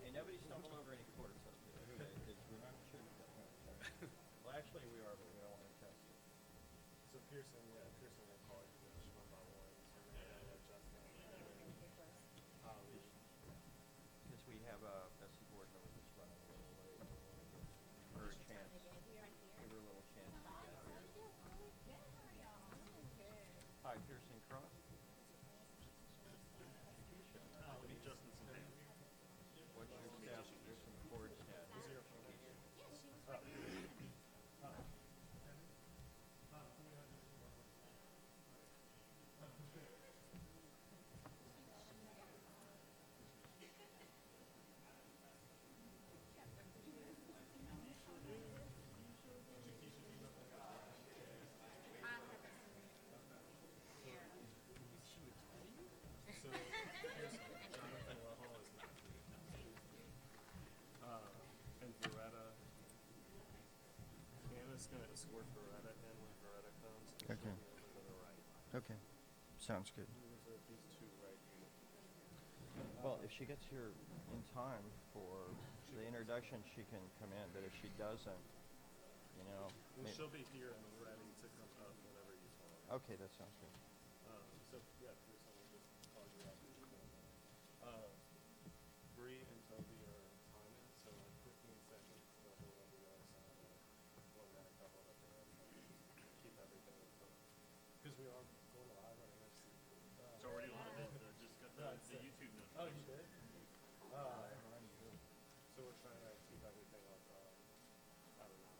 And nobody stumbled over any quarters up there, okay? Because we're not sure. Well, actually, we are, but we don't want to test it. So Pearson will call you one by one. Since we have a SC board member that's running a little late, we want to give her a chance. Give her a little chance to get here. Hi, Pearson Cross. What's your staff? There's some cord staff. So here's Jonathan Lehall is not here. And Veretta, Anna's going to escort Veretta in when Veretta comes. And Okay. she'll be over to the right. Okay, sounds good. These two right here. Well, if she gets here in time for the introduction, she can come in. But if she doesn't, you know. Well, she'll be here and ready to come up whenever you tell her. Okay, that sounds good. So yeah, Pearson will just call you up. Bree and Toby are timing, so like 15 seconds. They'll hold on the other side. 1 minute, they'll hold up the other side. Keep everything in front. Because we are going live on NFC. It's already live. Just got the YouTube notification. Oh, you did? So we're trying to keep everything on I don't know.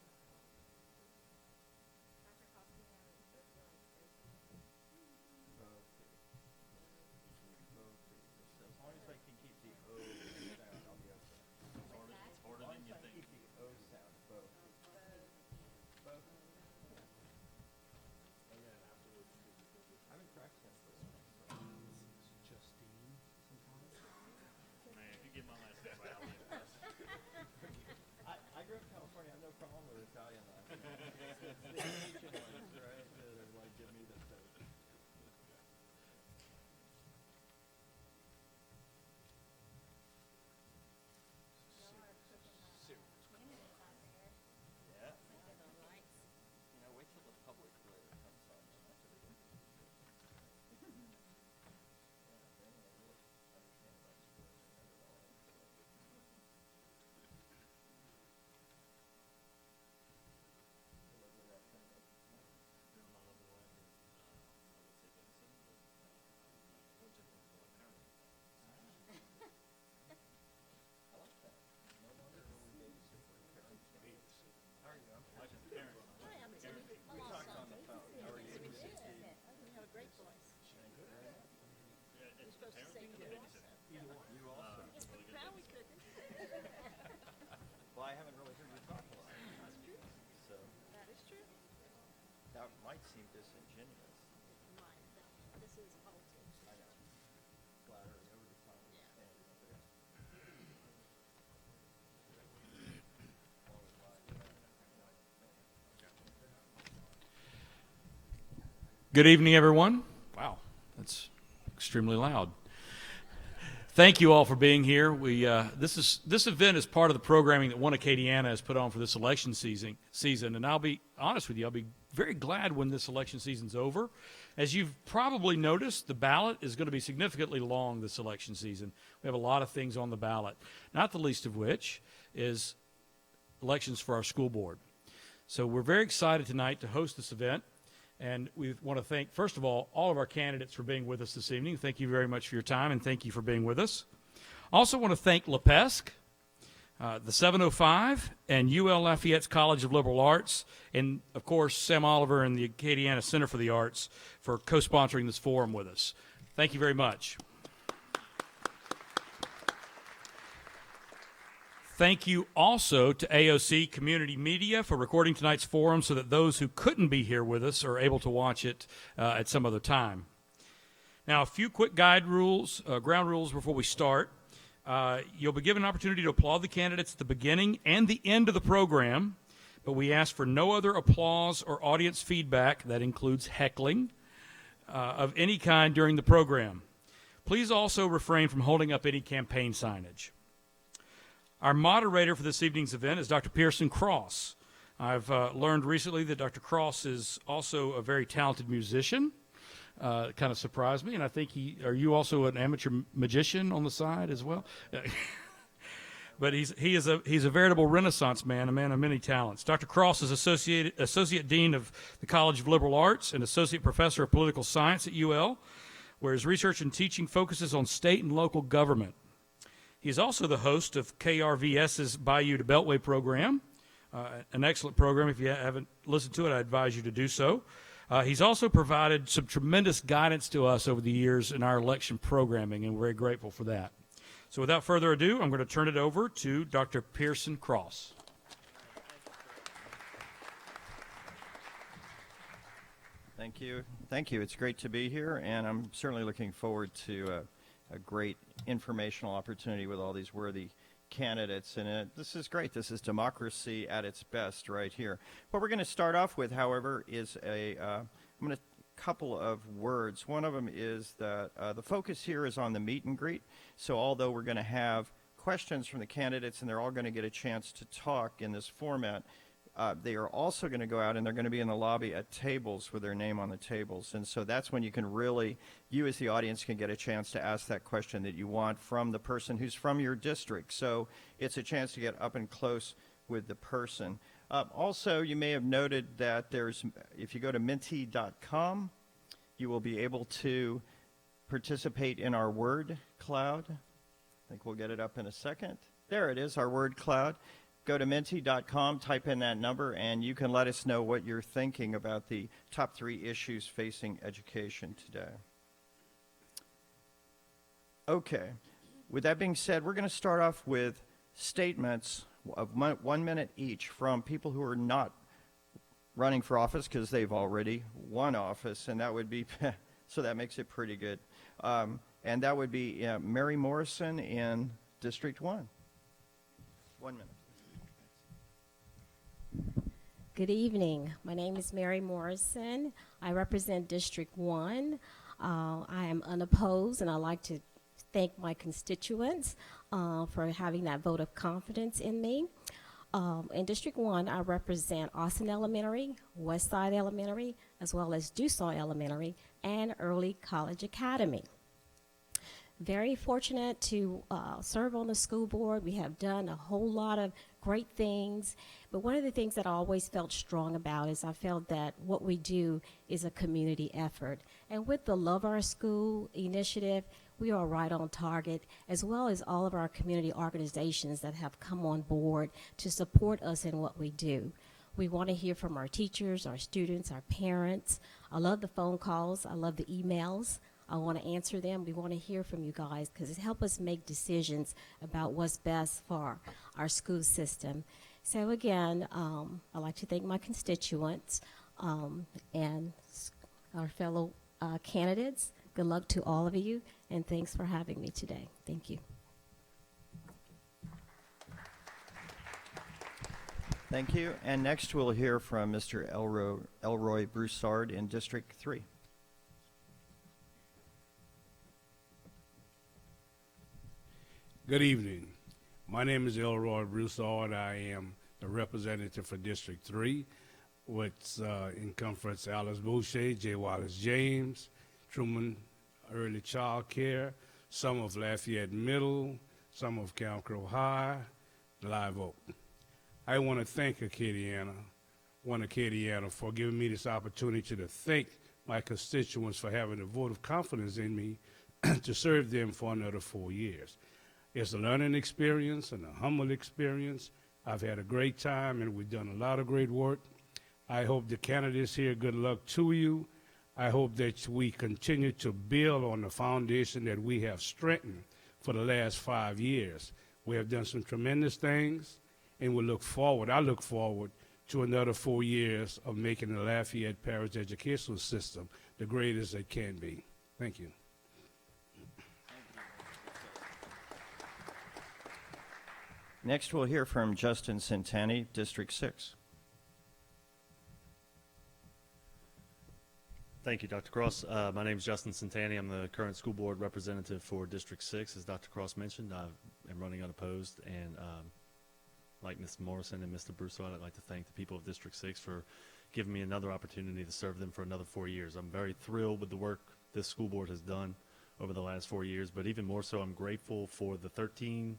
As long as I can keep the O sound, I'll be okay. It's harder than you think. Keep the O sound, both. Both. And then afterwards, I haven't practiced for a while, so. Justine sometimes. Man, if you get my last name right, I'll like this. I grew up in California. I have no problem with Italian last names. It's the Asian ones, right, that are like, give me the soap. Yeah. You know, wait till the public glare comes on them after they get the yeah, they don't really understand about sports at all. They're a lot of the way. I would say Denison, but what's it apparently? I like that. No longer will we babysit for parents. How are you? Like a parent. We talked on the phone. How are you? You have a great voice. Yeah, it's supposed to parenting sing or it babysitting. You also. Really good. Now we couldn't. Well, I haven't really heard you talk a lot. That's true. So That is true. that might seem disingenuous. Mine, but this is politics. I know. Flattery over the top. Yeah. Standing up there. Good evening, everyone. Wow, that's extremely loud. Thank you all for being here. This event is part of the programming that One Acadiana has put on for this election season. And I'll be honest with you, I'll be very glad when this election season's over. As you've probably noticed, the ballot is going to be significantly long this election season. We have a lot of things on the ballot, not the least of which is elections for our school board. So we're very excited tonight to host this event. And we want to thank, first of all of our candidates for being with us this evening. Thank you very much for your time, and thank you for being with us. Also want to thank LePesque, the 705, and UL Lafayette's College of Liberal Arts, and, of course, Sam Oliver and the Acadiana Center for the Arts for co-sponsoring this forum with us. Thank you very much. Thank you also to AOC Community Media for recording tonight's forum so that those who couldn't be here with us are able to watch it at some other time. Now, a few quick ground rules before we start. You'll be given an opportunity to applaud the candidates at the beginning and the end of the program, but we ask for no other applause or audience feedback, that includes heckling, of any kind during the program. Please also refrain from holding up any campaign signage. Our moderator for this evening's event is Dr. Pearson Cross. I've learned recently that Dr. Cross is also a very talented musician. It kind of surprised me, and I think are you also an amateur magician on the side as well? But he's a veritable Renaissance man, a man of many talents. Dr. Cross is Associate Dean of the College of Liberal Arts and Associate Professor of Political Science at UL, where his research and teaching focuses on state and local government. He is also the host of KRVS's Bayou to Beltway program, an excellent program. If you haven't listened to it, I advise you to do so. He's also provided some tremendous guidance to us over the years in our election programming, and we're very grateful for that. So without further ado, I'm going to turn it over to Dr. Pearson Cross. Thank you. Thank you. It's great to be here, and I'm certainly looking forward to a great informational opportunity with all these worthy candidates. And this is great. This is democracy at its best right here. What we're going to start off with, however, is a couple of words. One of them is that the focus here is on the meet and greet. So although we're going to have questions from the candidates and they're all going to get a chance to talk in this format, they are also going to go out and they're going to be in the lobby at tables with their name on the tables. And so that's when you can really, you as the audience can get a chance to ask that question that you want from the person who's from your district. So it's a chance to get up and close with the person. Also, you may have noted that if you go to menti.com, you will be able to participate in our word cloud. I think we'll get it up in a second. There it is, our word cloud. Go to menti.com, type in that number, and you can let us know what you're thinking about the top 3 issues facing education today. Okay. With that being said, we're going to start off with statements of 1 minute each from people who are not running for office because they've already won office, and that would be, so that makes it pretty good. And that would be Mary Morrison in District 1. 1 minute. Good evening. My name is Mary Morrison. I represent District 1. I am unopposed, and I'd like to thank my constituents for having that vote of confidence in me. In District 1, I represent Austin Elementary, Westside Elementary, as well as Dussault Elementary, and Early College Academy. Very fortunate to serve on the school board. We have done a whole lot of great things, but one of the things that I always felt strong about is I felt that what we do is a community effort. And with the Love Our School initiative, we are right on target, as well as all of our community organizations that have come on board to support us in what we do. We want to hear from our teachers, our students, our parents. I love the phone calls. I love the emails. I want to answer them. We want to hear from you guys because it helps us make decisions about what's best for our school system. So again, I'd like to thank my constituents and our fellow candidates. Good luck to all of you, and thanks for having me today. Thank you. Thank you. And next we'll hear from Mr. Elroy Broussard in District 3. Good evening. My name is Elroy Broussard. I am the representative for District 3, which encompasses Alice Boucher, J. Wallace James, Truman Early Child Care, some of Lafayette Middle, some of Camp Crow High, Live Oak. I want to thank Acadiana for giving me this opportunity to thank my constituents for having a vote of confidence in me to serve them for another 4 years. It's a learning experience and a humble experience. I've had a great time, and we've done a lot of great work. I hope the candidates here, good luck to you. I hope that we continue to build on the foundation that we have strengthened for the last 5 years. We have done some tremendous things, and I look forward to another 4 years of making the Lafayette Parish educational system the greatest it can be. Thank you. Next, we'll hear from Justin Centani, District 6. Thank you, Dr. Cross. My name is Justin Santani. I'm the current school board representative for District 6. As Dr. Cross mentioned, I am running unopposed. And like Ms. Morrison and Mr. Broussard, I'd like to thank the people of District 6 for giving me another opportunity to serve them for another 4 years. I'm very thrilled with the work this school board has done over the last 4 years, but even more so, I'm grateful for the 13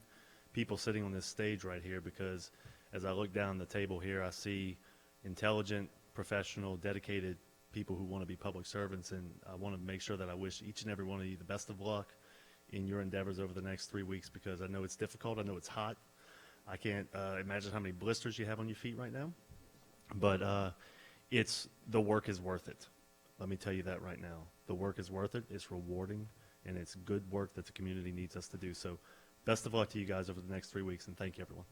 people sitting on this stage right here, because as I look down the table here, I see intelligent, professional, dedicated people who want to be public servants, and I want to make sure that I wish each and every one of you the best of luck in your endeavors over the next 3 weeks, because I know it's difficult. I know it's hot. I can't imagine how many blisters you have on your feet right now, but the work is worth it. Let me tell you that right now. The work is worth it. It's rewarding, and it's good work that the community needs us to do. So best of luck to you guys over the next 3 weeks, and thank you, everyone.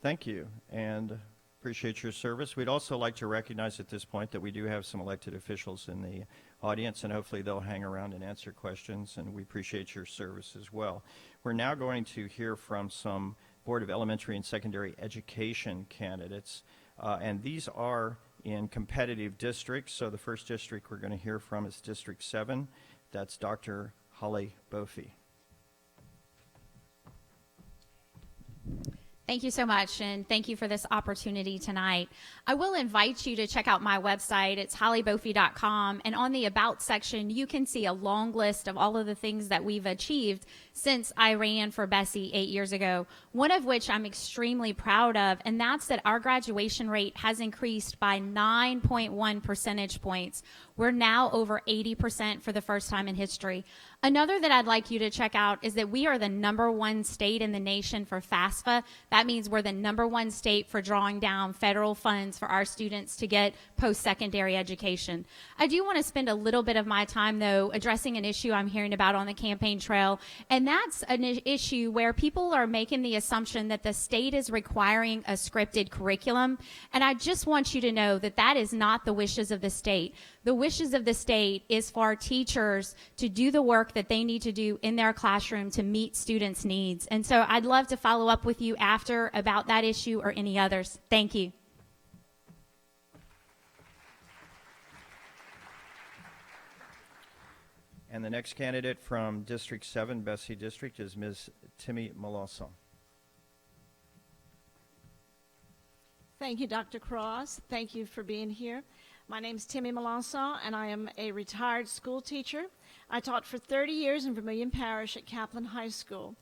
Thank you, and appreciate your service. We'd also like to recognize at this point that we do have some elected officials in the audience, and hopefully they'll hang around and answer questions, and we appreciate your service as well. We're now going to hear from some Board of Elementary and Secondary Education candidates, and these are in competitive districts. So the first district we're going to hear from is District 7. That's Dr. Holly Bofi. Thank you so much, and thank you for this opportunity tonight. I will invite you to check out my website. It's hollybofi.com, and on the About section, you can see a long list of all of the things that we've achieved since I ran for Bessie 8 years ago, one of which I'm extremely proud of, and that's that our graduation rate has increased by 9.1 percentage points. We're now over 80% for the first time in history. Another that I'd like you to check out is that we are the #1 state in the nation for FAFSA. That means we're the #1 state for drawing down federal funds for our students to get post-secondary education. I do want to spend a little bit of my time, though, addressing an issue I'm hearing about on the campaign trail, and that's an issue where people are making the assumption that the state is requiring a scripted curriculum, and I just want you to know that that is not the wishes of the state. The wishes of the state is for our teachers to do the work that they need to do in their classroom to meet students' needs. And so I'd love to follow up with you after about that issue or any others. Thank you. And the next candidate from District 7, Bessie District, is Ms. Timmy Melanson. Thank you, Dr. Cross. Thank you for being here. My name is Timmy Melanson, and I am a retired school teacher. I taught for 30 years in Vermilion Parish at Kaplan High School.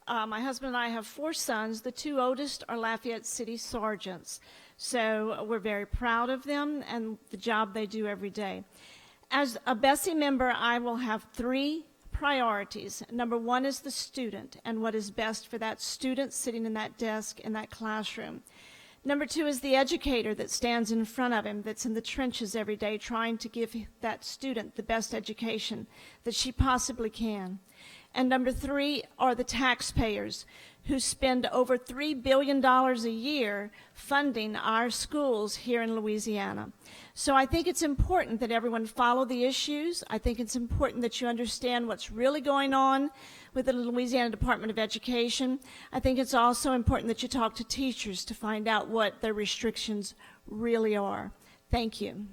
My husband and I have 4 sons. The 2 oldest are Lafayette City Sergeants. So we're very proud of them and the job they do every day. As a Bessie member, I will have 3 priorities. Number 1 is the student and what is best for that student sitting in that desk in that classroom. Number 2 is the educator that stands in front of him, that's in the trenches every day trying to give that student the best education that she possibly can. And number 3 are the taxpayers who spend over $3 billion a year funding our schools here in Louisiana. So I think it's important that everyone follow the issues. I think it's important that you understand what's really going on with the Louisiana Department of Education. I think it's also important that you talk to teachers to find out what their restrictions really are. Thank you.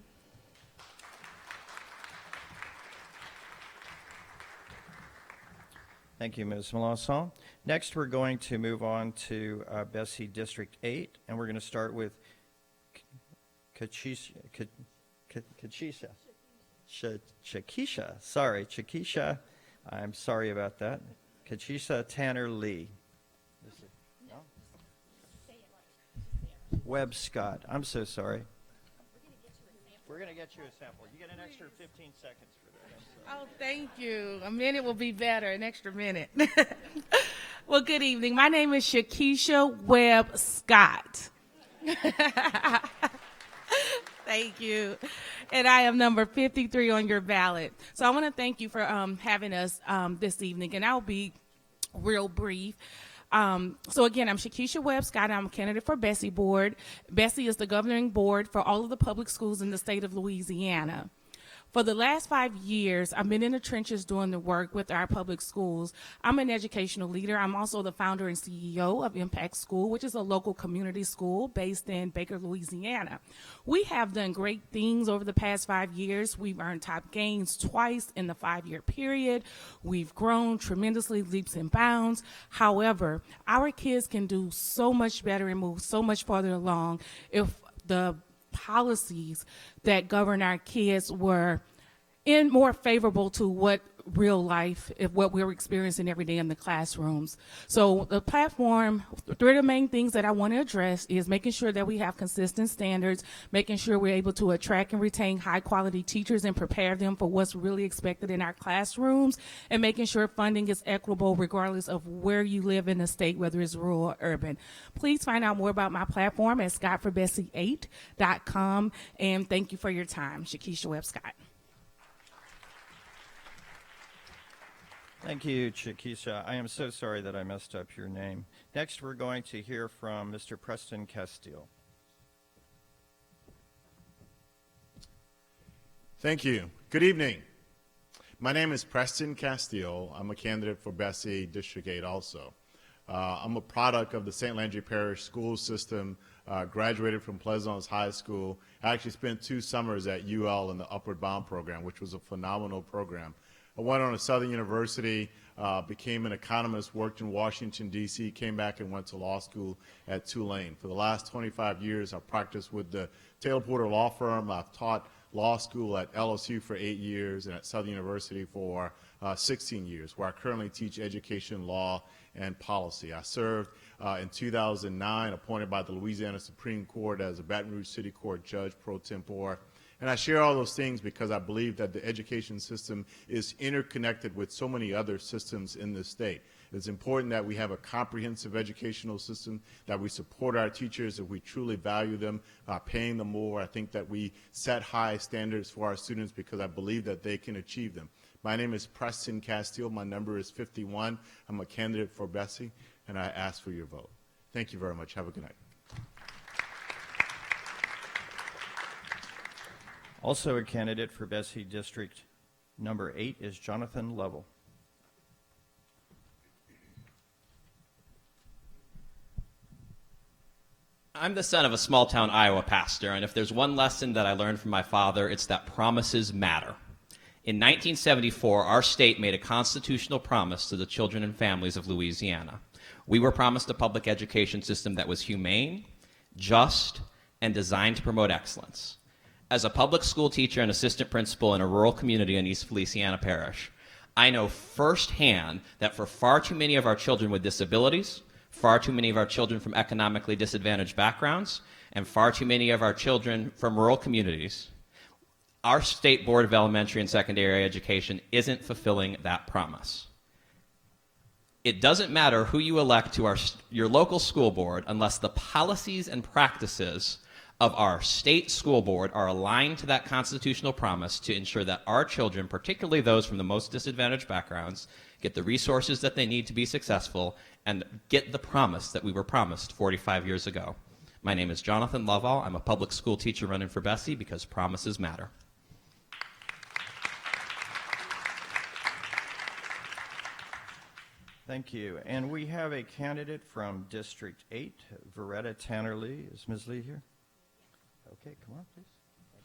Thank you, Ms. Melanson. Next, we're going to move on to Bessie District 8, and we're going to start with Chakisha. I'm sorry about that. Kachisa Tanner Lee. Webb Scott. I'm so sorry. We're going to get you a sample. You get an extra 15 seconds for that. Oh, thank you. A minute will be better, an extra minute. Well, good evening. My name is Shakisha Webb Scott. Thank you. And I am number 53 on your ballot. So I want to thank you for having us this evening, and I'll be real brief. So again, I'm Shakisha Webb Scott. I'm a candidate for Bessie Board. Bessie is the governing board for all of the public schools in the state of Louisiana. For the last 5 years, I've been in the trenches doing the work with our public schools. I'm an educational leader. I'm also the founder and CEO of Impact School, which is a local community school based in Baker, Louisiana. We have done great things over the past 5 years. We've earned top gains twice in the 5-year period. We've grown tremendously, leaps and bounds. However, our kids can do so much better and move so much farther along if the policies that govern our kids were more favorable to what real life, if what we're experiencing every day in the classrooms. So the platform, three of the main things that I want to address is making sure that we have consistent standards, making sure we're able to attract and retain high quality teachers and prepare them for what's really expected in our classrooms, and making sure funding is equitable regardless of where you live in the state, whether it's rural or urban. Please find out more about my platform at scottforbessie8.com, and thank you for your time. Shakisha Webb Scott. Thank you, Chiquisha. I am so sorry that I messed up your name. Next, we're going to hear from Mr. Preston Castile. Thank you. Good evening. My name is Preston Castile. I'm a candidate for Bessie District 8 also. I'm a product of the St. Landry Parish school system, graduated from Pleasance High School. I actually spent 2 summers at UL in the Upward Bound program, which was a phenomenal program. I went on to Southern University, became an economist, worked in Washington, D.C., came back and went to law school at Tulane. For the last 25 years, I've practiced with the Taylor Porter Law Firm. I've taught law school at LSU for 8 years and at Southern University for 16 years, where I currently teach education, law, and policy. I served in 2009, appointed by the Louisiana Supreme Court as a Baton Rouge City Court judge pro tempore. And I share all those things because I believe that the education system is interconnected with so many other systems in this state. It's important that we have a comprehensive educational system, that we support our teachers, that we truly value them, paying them more. I think that we set high standards for our students because I believe that they can achieve them. My name is Preston Castile. My number is 51. I'm a candidate for Bessie, and I ask for your vote. Thank you very much. Have a good night. Also a candidate for Bessie District number 8 is Jonathan Lovell. I'm the son of a small-town Iowa pastor, and if there's one lesson that I learned from my father, it's that promises matter. In 1974, our state made a constitutional promise to the children and families of Louisiana. We were promised a public education system that was humane, just, and designed to promote excellence. As a public school teacher and assistant principal in a rural community in East Feliciana Parish, I know firsthand that for far too many of our children with disabilities, far too many of our children from economically disadvantaged backgrounds, and far too many of our children from rural communities, our State Board of Elementary and Secondary Education isn't fulfilling that promise. It doesn't matter who you elect to your local school board unless the policies and practices of our state school board are aligned to that constitutional promise to ensure that our children, particularly those from the most disadvantaged backgrounds, get the resources that they need to be successful and get the promise that we were promised 45 years ago. My name is Jonathan Lovell. I'm a public school teacher running for Bessie because promises matter. Thank you. And we have a candidate from District 8, Veretta Tanner Lee. Is Ms. Lee here? Okay, come on, please. Thank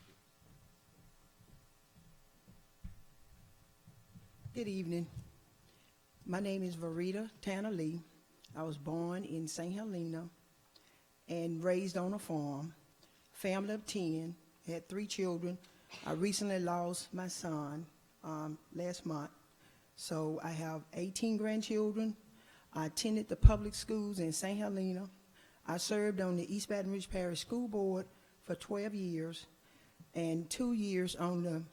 you. Good evening. My name is Veretta Tanner Lee. I was born in St. Helena and raised on a farm. Family of 10, had 3 children. I recently lost my son last month. So I have 18 grandchildren. I attended the public schools in St. Helena. I served on the East Baton Rouge Parish School Board for 12 years and 2 years on the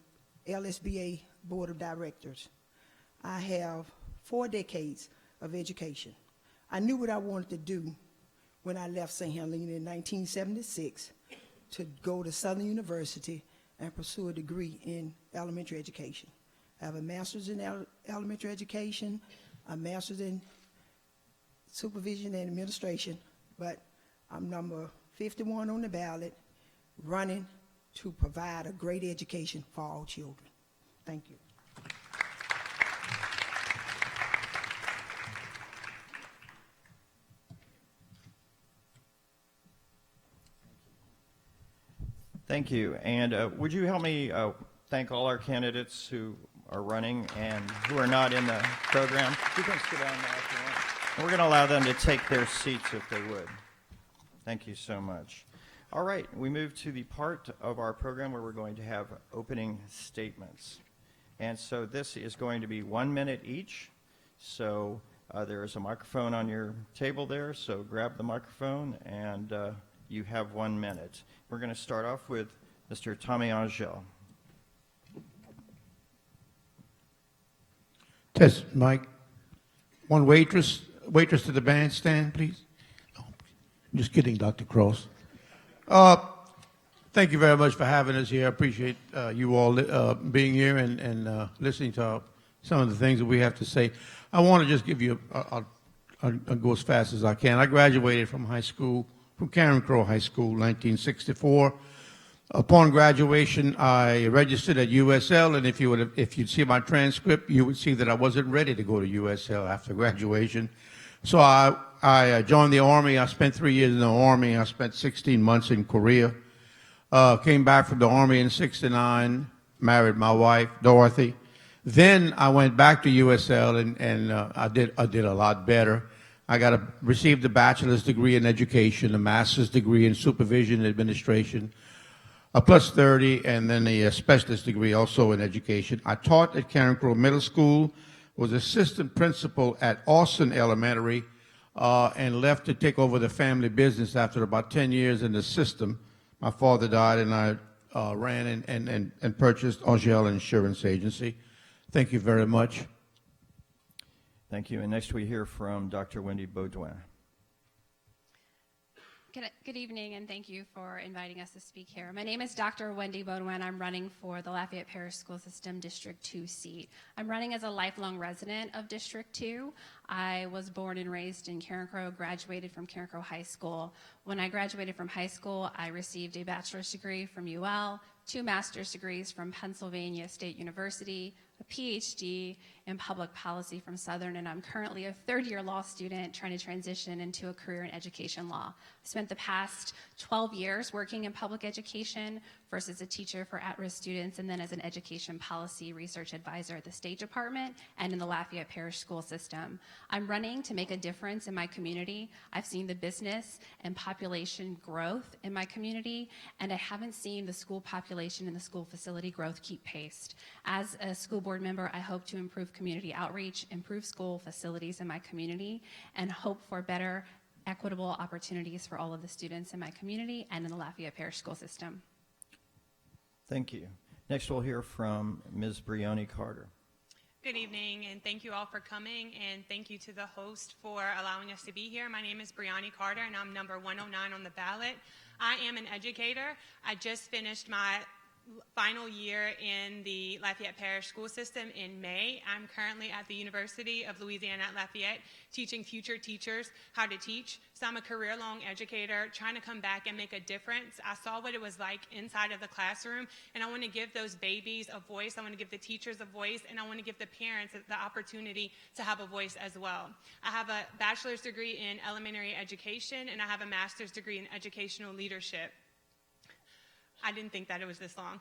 LSBA Board of Directors. I have 4 decades of education. I knew what I wanted to do when I left St. Helena in 1976 to go to Southern University and pursue a degree in elementary education. I have a master's in elementary education, a master's in supervision and administration, but I'm number 51 on the ballot, running to provide a great education for all children. Thank you. Thank you. And would you help me thank all our candidates who are running and who are not in the program? You can sit down now if you want. And we're going to allow them to take their seats if they would. Thank you so much. All right, we move to the part of our program where we're going to have opening statements. And so this is going to be 1 minute each. So there is a microphone on your table there, so grab the microphone and you have 1 minute. We're going to start off with Mr. Tommy Angel. Test, Mike. One waitress to the bandstand, please. No, just kidding, Dr. Cross. Thank you very much for having us here. I appreciate you all being here and listening to some of the things that we have to say. I want to just give you, I'll go as fast as I can. I graduated from high school, from Karen Crow High School, 1964. Upon graduation, I registered at USL, and if you'd see my transcript, you would see that I wasn't ready to go to USL after graduation. So I joined the Army. I spent 3 years in the Army. I spent 16 months in Korea. Came back from the Army in '69, married my wife, Dorothy. Then I went back to USL, and I did a lot better. I received a bachelor's degree in education, a master's degree in supervision and administration, a plus 30, and then a specialist degree also in education. I taught at Karen Crow Middle School, was assistant principal at Austin Elementary, and left to take over the family business after about 10 years in the system. My father died, and I ran and purchased Angel Insurance Agency. Thank you very much. Thank you. And next we hear from Dr. Wendy Baudouin. Good evening, and thank you for inviting us to speak here. My name is Dr. Wendy Baudouin. I'm running for the Lafayette Parish School System District 2 seat. I'm running as a lifelong resident of District 2. I was born and raised in Karen Crow, graduated from Karen Crow High School. When I graduated from high school, I received a bachelor's degree from UL, 2 master's degrees from Pennsylvania State University, a PhD in public policy from Southern, and I'm currently a third-year law student trying to transition into a career in education law. I spent the past 12 years working in public education, first as a teacher for at-risk students, and then as an education policy research advisor at the State Department and in the Lafayette Parish School System. I'm running to make a difference in my community. I've seen the business and population growth in my community, and I haven't seen the school population and the school facility growth keep pace. As a school board member, I hope to improve community outreach, improve school facilities in my community, and hope for better equitable opportunities for all of the students in my community and in the Lafayette Parish School System. Thank you. Next we'll hear from Ms. Breyone Carter. Good evening, and thank you all for coming, and thank you to the host for allowing us to be here. My name is Breyone Carter, and I'm number 109 on the ballot. I am an educator. I just finished my final year in the Lafayette Parish School System in May. I'm currently at the University of Louisiana at Lafayette teaching future teachers how to teach. So I'm a career-long educator trying to come back and make a difference. I saw what it was like inside of the classroom, and I want to give those babies a voice. I want to give the teachers a voice, and I want to give the parents the opportunity to have a voice as well. I have a bachelor's degree in elementary education, and I have a master's degree in educational leadership. I didn't think that it was this long.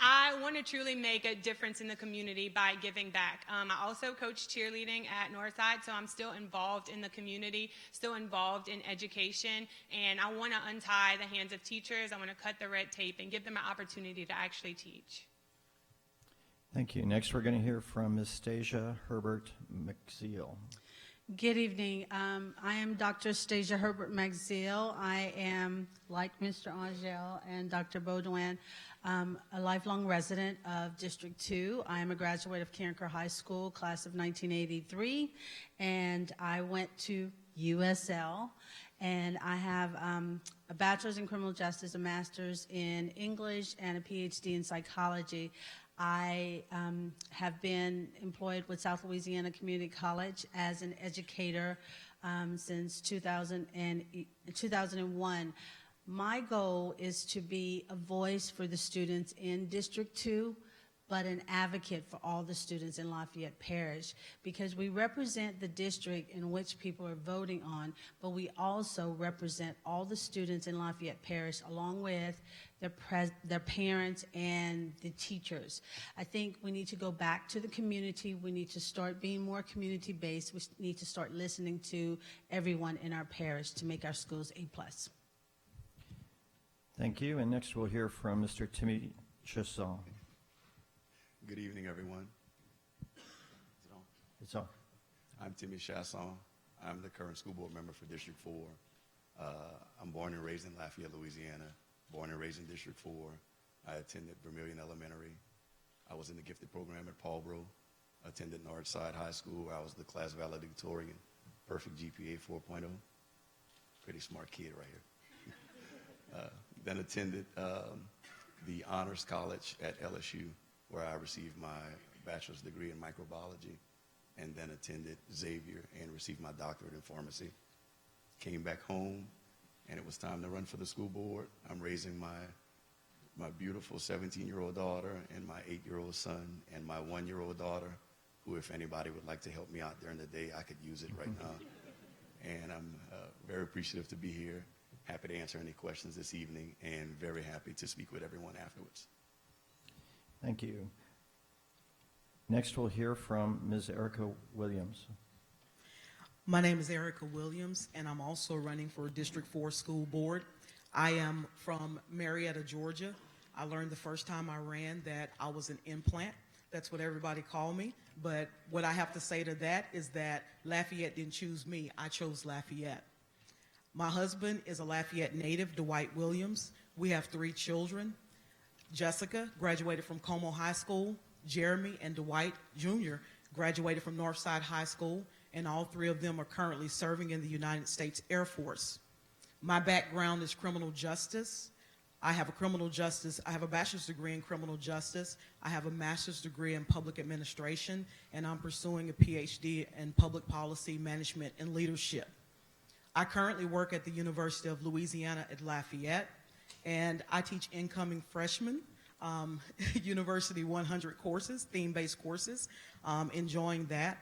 I want to truly make a difference in the community by giving back. I also coach cheerleading at Northside, so I'm still involved in the community, still involved in education, and I want to untie the hands of teachers. I want to cut the red tape and give them an opportunity to actually teach. Thank you. Next we're going to hear from Ms. Stasia Herbert-McZeal. Good evening. I am Dr. Stasia Herbert-McZeal. I am, like Mr. Angel and Dr. Baudouin, a lifelong resident of District 2. I am a graduate of Karen Crow High School, class of 1983, and I went to USL, and I have a bachelor's in criminal justice, a master's in English, and a PhD in psychology. I have been employed with South Louisiana Community College as an educator since 2001. My goal is to be a voice for the students in District 2, but an advocate for all the students in Lafayette Parish, because we represent the district in which people are voting on, but we also represent all the students in Lafayette Parish along with their parents and the teachers. I think we need to go back to the community. We need to start being more community-based. We need to start listening to everyone in our parish to make our schools A+. Thank you. And next we'll hear from Mr. Timmy Chasson. Good evening, everyone. Is it on? It's on. I'm Timmy Chasson. I'm the current school board member for District 4. I'm born and raised in Lafayette, Louisiana. Born and raised in District 4. I attended Vermilion Elementary. I was in the gifted program at Paulboro. Attended Northside High School, where I was the class valedictorian. Perfect GPA 4.0. Pretty smart kid right here. Then attended the Honors College at LSU, where I received my bachelor's degree in microbiology, and then attended Xavier and received my doctorate in pharmacy. Came back home, and it was time to run for the school board. I'm raising my beautiful 17-year-old daughter and my 8-year-old son and my 1-year-old daughter, who, if anybody would like to help me out during the day, I could use it right now. And I'm very appreciative to be here, happy to answer any questions this evening, and very happy to speak with everyone afterwards. Thank you. Next, we'll hear from Ms. Erica Williams. My name is Erica Williams, and I'm also running for District 4 School Board. I am from Marietta, Georgia. I learned the first time I ran that I was an implant. That's what everybody called me. But what I have to say to that is that Lafayette didn't choose me. I chose Lafayette. My husband is a Lafayette native, Dwight Williams. We have 3 children. Jessica graduated from Como High School. Jeremy and Dwight Jr. graduated from Northside High School, and all 3 of them are currently serving in the United States Air Force. My background is criminal justice. I have a bachelor's degree in criminal justice. I have a master's degree in public administration, and I'm pursuing a PhD in public policy management and leadership. I currently work at the University of Louisiana at Lafayette, and I teach incoming freshmen University 100 courses, theme-based courses, enjoying that.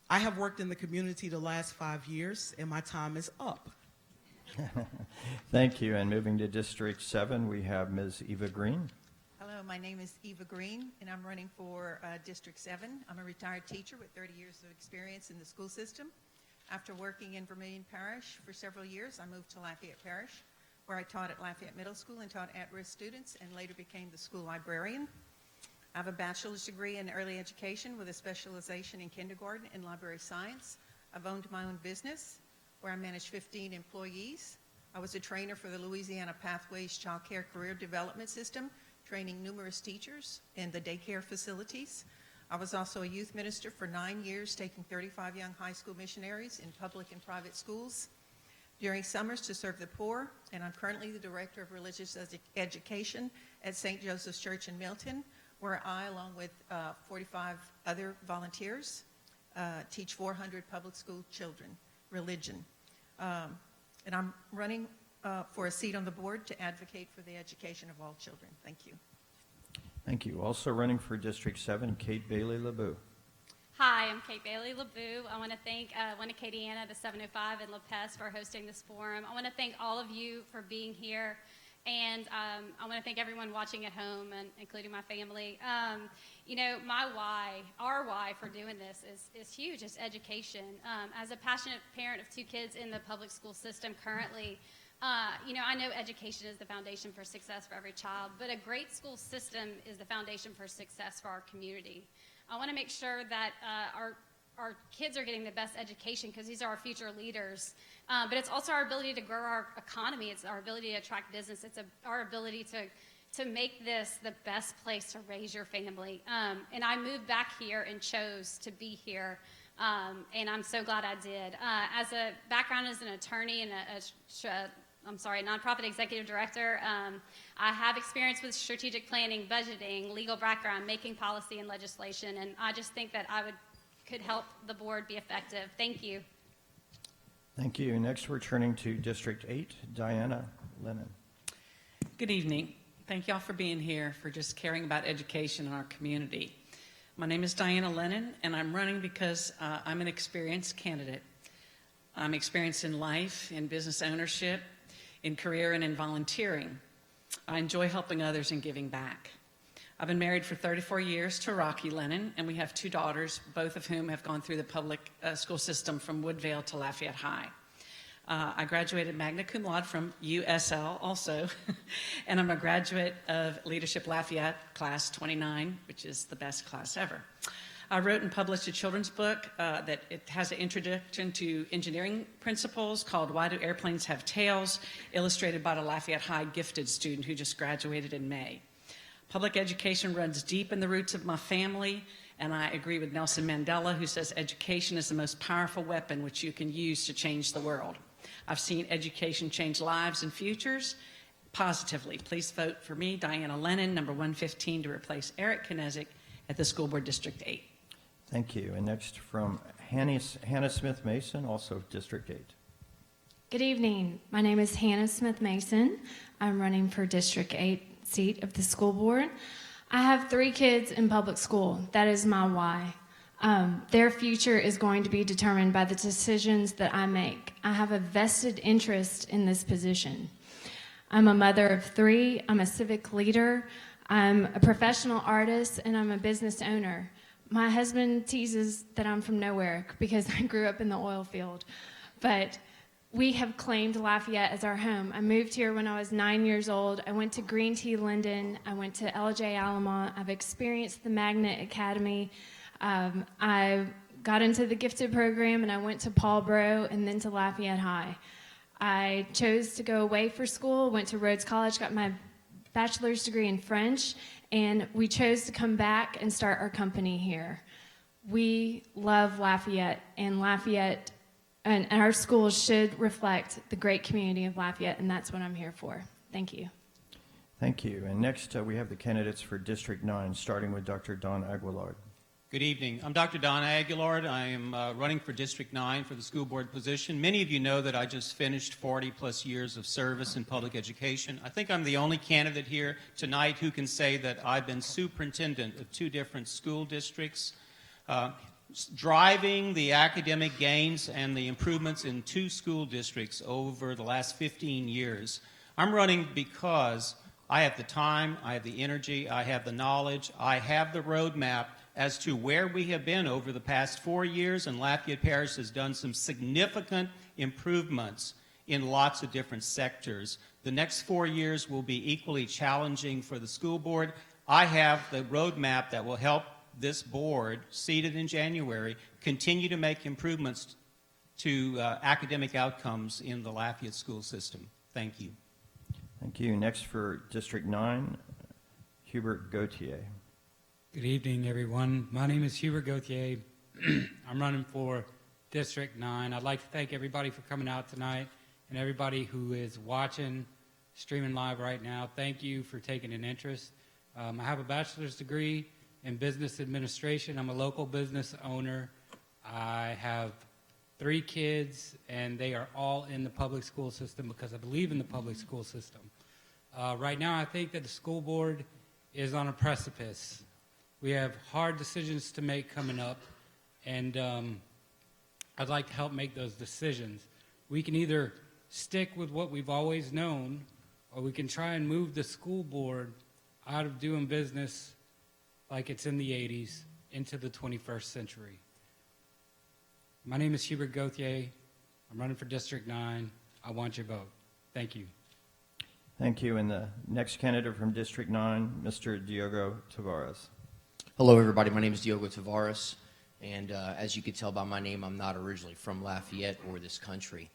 I have worked in the community the last 5 years, and my time is up. Thank you. And moving to District 7, we have Ms. Eva Green. Hello, my name is Eva Green, and I'm running for District 7. I'm a retired teacher with 30 years of experience in the school system. After working in Vermilion Parish for several years, I moved to Lafayette Parish, where I taught at Lafayette Middle School and taught at-risk students, and later became the school librarian. I have a bachelor's degree in early education with a specialization in kindergarten and library science. I've owned my own business, where I manage 15 employees. I was a trainer for the Louisiana Pathways Child Care Career Development System, training numerous teachers in the daycare facilities. I was also a youth minister for 9 years, taking 35 young high school missionaries in public and private schools during summers to serve the poor, and I'm currently the Director of Religious Education at St. Joseph's Church in Milton, where I, along with 45 other volunteers, teach 400 public school children religion. And I'm running for a seat on the board to advocate for the education of all children. Thank you. Thank you. Also running for District 7, Kate Bailey Labue. Hi, I'm Kate Bailey Labue. I want to thank One Acadiana, the 705, and La Peste for hosting this forum. I want to thank all of you for being here, and I want to thank everyone watching at home, and including my family. You know, my why, our why for doing this is huge. It's education. As a passionate parent of 2 kids in the public school system currently, you know, I know education is the foundation for success for every child, but a great school system is the foundation for success for our community. I want to make sure that our kids are getting the best education, because these are our future leaders. But it's also our ability to grow our economy. It's our ability to attract business. It's our ability to make this the best place to raise your family. And I moved back here and chose to be here. And I'm so glad I did. As a background as an attorney and nonprofit executive director, I have experience with strategic planning, budgeting, legal background, making policy and legislation, and I just think that could help the board be effective. Thank you. Thank you. Next, we're turning to District 8, Diana Lennon. Good evening. Thank y'all for being here, for just caring about education in our community. My name is Diana Lennon, and I'm running because I'm an experienced candidate. I'm experienced in life, in business ownership, in career, and in volunteering. I enjoy helping others and giving back. I've been married for 34 years to Rocky Lennon, and we have 2 daughters, both of whom have gone through the public school system from Woodvale to Lafayette High. I graduated magna cum laude from USL also, and I'm a graduate of Leadership Lafayette Class 29, which is the best class ever. I wrote and published a children's book that it has an introduction to engineering principles called Why Do Airplanes Have Tails?, illustrated by the Lafayette High gifted student who just graduated in May. Public education runs deep in the roots of my family, and I agree with Nelson Mandela, who says education is the most powerful weapon which you can use to change the world. I've seen education change lives and futures positively. Please vote for me, Diana Lennon, number 115, to replace Eric Kinesic at the School Board District 8. Thank you. And next from Hannah Smith Mason, also District 8. Good evening. My name is Hannah Smith Mason. I'm running for District 8 seat of the school board. I have 3 kids in public school. That is my why. Their future is going to be determined by the decisions that I make. I have a vested interest in this position. I'm a mother of 3. I'm a civic leader. I'm a professional artist, and I'm a business owner. My husband teases that I'm from nowhere because I grew up in the oil field. But we have claimed Lafayette as our home. I moved here when I was 9 years old. I went to Green Tea Linden. I went to LJ Alamo. I've experienced the Magnet Academy. I got into the gifted program, and I went to Paul Bro and then to Lafayette High. I chose to go away for school, went to Rhodes College, got my bachelor's degree in French, and we chose to come back and start our company here. We love Lafayette, and Lafayette and our schools should reflect the great community of Lafayette, and that's what I'm here for. Thank you. Thank you. And next we have the candidates for District 9, starting with Dr. Don Aguillard. Good evening. I'm Dr. Don Aguillard. I am running for District 9 for the school board position. Many of you know that I just finished 40-plus years of service in public education. I think I'm the only candidate here tonight who can say that I've been superintendent of 2 different school districts, driving the academic gains and the improvements in 2 school districts over the last 15 years. I'm running because I have the time, I have the energy, I have the knowledge, I have the roadmap as to where we have been over the past 4 years, and Lafayette Parish has done some significant improvements in lots of different sectors. The next 4 years will be equally challenging for the school board. I have the roadmap that will help this board, seated in January, continue to make improvements to academic outcomes in the Lafayette school system. Thank you. Thank you. Next for District 9, Hubert Gauthier. Good evening, everyone. My name is Hubert Gauthier. I'm running for District 9. I'd like to thank everybody for coming out tonight and everybody who is watching, streaming live right now. Thank you for taking an interest. I have a bachelor's degree in business administration. I'm a local business owner. I have 3 kids, and they are all in the public school system because I believe in the public school system. Right now, I think that the school board is on a precipice. We have hard decisions to make coming up, and I'd like to help make those decisions. We can either stick with what we've always known, or we can try and move the school board out of doing business like it's in the 80s into the 21st century. My name is Hubert Gauthier. I'm running for District 9. I want your vote. Thank you. Thank you. And the next candidate from District 9, Mr. Diogo Tavares. Hello, everybody. My name is Diogo Tavares, and as you can tell by my name, I'm not originally from Lafayette or this country.